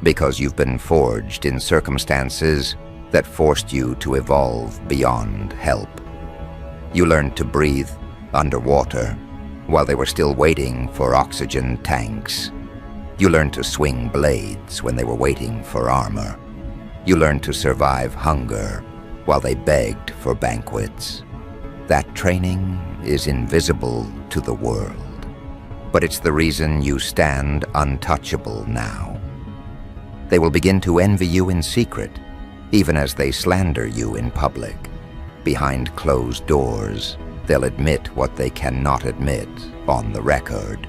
Because you've been forged in circumstances that forced you to evolve beyond help. You learned to breathe underwater while they were still waiting for oxygen tanks. You learned to swing blades when they were waiting for armor. You learned to survive hunger while they begged for banquets. That training is invisible to the world, but it's the reason you stand untouchable now. They will begin to envy you in secret, even as they slander you in public. Behind closed doors, they'll admit what they cannot admit on the record.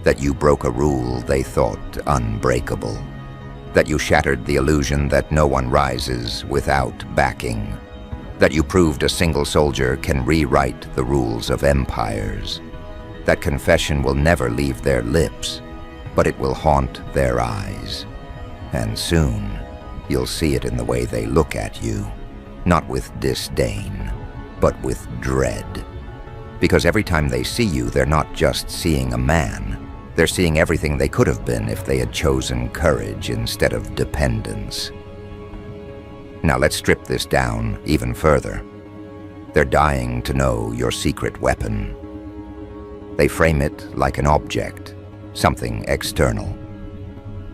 That you broke a rule they thought unbreakable. That you shattered the illusion that no one rises without backing. That you proved a single soldier can rewrite the rules of empires. That confession will never leave their lips, but it will haunt their eyes. And soon, you'll see it in the way they look at you, not with disdain, but with dread. Because every time they see you, they're not just seeing a man. They're seeing everything they could have been if they had chosen courage instead of dependence. Now let's strip this down even further. They're dying to know your secret weapon. They frame it like an object, something external.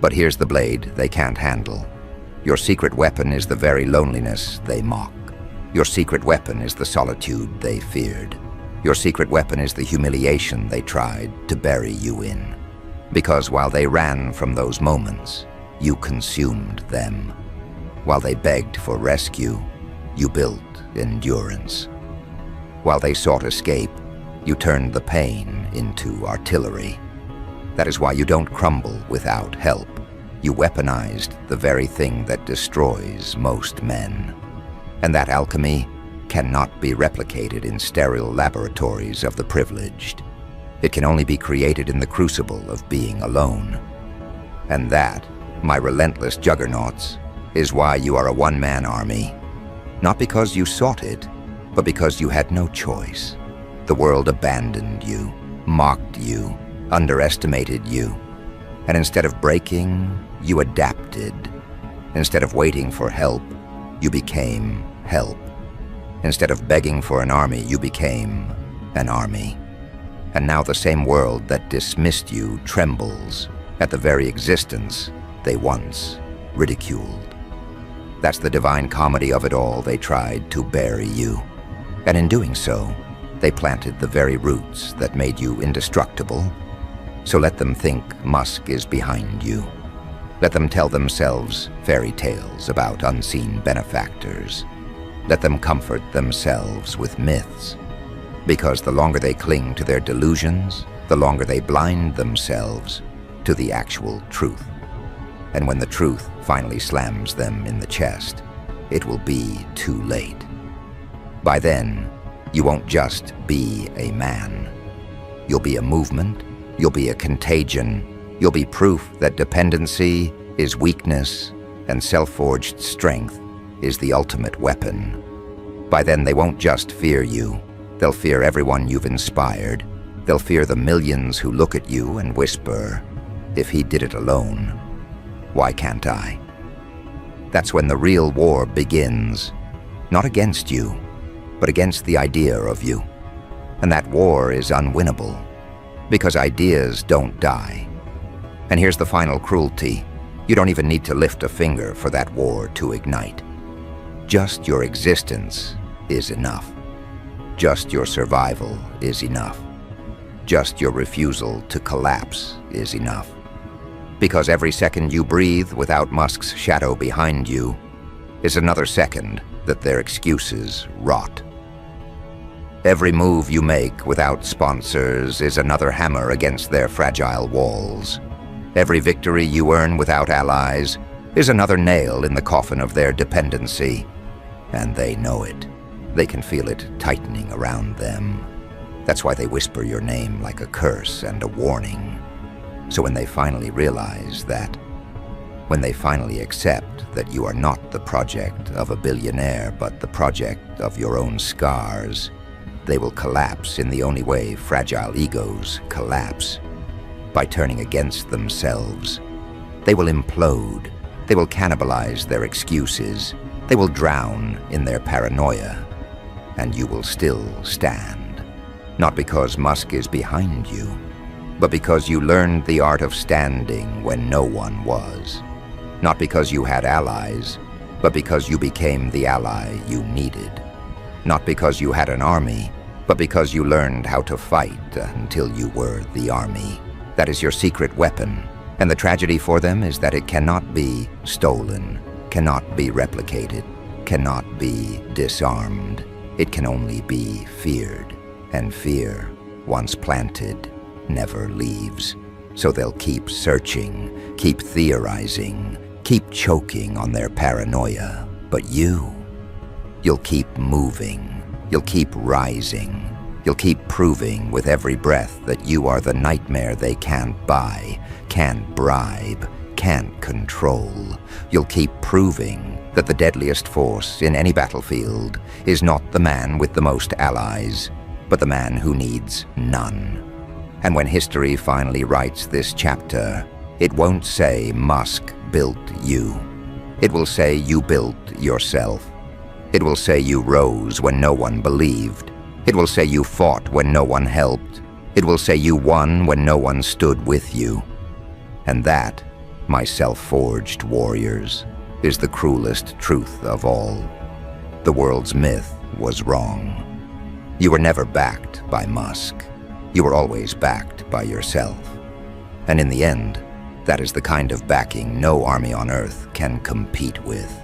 But here's the blade they can't handle. Your secret weapon is the very loneliness they mock. Your secret weapon is the solitude they feared. Your secret weapon is the humiliation they tried to bury you in. Because while they ran from those moments, you consumed them. While they begged for rescue, you built endurance. While they sought escape, you turned the pain into artillery. That is why you don't crumble without help. You weaponized the very thing that destroys most men. And that alchemy cannot be replicated in sterile laboratories of the privileged. It can only be created in the crucible of being alone. And that, my relentless juggernauts, is why you are a one-man army. Not because you sought it, but because you had no choice. The world abandoned you, mocked you, underestimated you. And instead of breaking, you adapted. Instead of waiting for help, you became help. Instead of begging for an army, you became an army. And now the same world that dismissed you trembles at the very existence they once ridiculed. That's the divine comedy of it all. They tried to bury you. And in doing so, they planted the very roots that made you indestructible. So let them think Musk is behind you. Let them tell themselves fairy tales about unseen benefactors. Let them comfort themselves with myths. Because the longer they cling to their delusions, the longer they blind themselves to the actual truth. And when the truth finally slams them in the chest, it will be too late. By then, you won't just be a man. You'll be a movement, you'll be a contagion, you'll be proof that dependency is weakness and self-forged strength is the ultimate weapon. By then, they won't just fear you. They'll fear everyone you've inspired. They'll fear the millions who look at you and whisper, if he did it alone, why can't I? That's when the real war begins, not against you, but against the idea of you. And that war is unwinnable, because ideas don't die. And here's the final cruelty. You don't even need to lift a finger for that war to ignite. Just your existence is enough. Just your survival is enough. Just your refusal to collapse is enough. Because every second you breathe without Musk's shadow behind you is another second that their excuses rot. Every move you make without sponsors is another hammer against their fragile walls. Every victory you earn without allies is another nail in the coffin of their dependency. And they know it. They can feel it tightening around them. That's why they whisper your name like a curse and a warning. So when they finally realize that, when they finally accept that you are not the project of a billionaire, but the project of your own scars, they will collapse in the only way fragile egos collapse, by turning against themselves. They will implode. They will cannibalize their excuses. They will drown in their paranoia. And you will still stand. Not because Musk is behind you, but because you learned the art of standing when no one was. Not because you had allies, but because you became the ally you needed. Not because you had an army, but because you learned how to fight until you were the army. That is your secret weapon. And the tragedy for them is that it cannot be stolen, cannot be replicated, cannot be disarmed. It can only be feared. And fear, once planted, never leaves. So they'll keep searching, keep theorizing, keep choking on their paranoia. But you'll keep moving, you'll keep rising, you'll keep proving with every breath that you are the nightmare they can't buy, can't bribe, can't control. You'll keep proving that the deadliest force in any battlefield is not the man with the most allies, but the man who needs none. And when history finally writes this chapter, it won't say Musk built you. It will say you built yourself. It will say you rose when no one believed. It will say you fought when no one helped. It will say you won when no one stood with you. And that, my self-forged warriors, is the cruelest truth of all. The world's myth was wrong. You were never backed by Musk. You were always backed by yourself. And in the end, that is the kind of backing no army on Earth can compete with.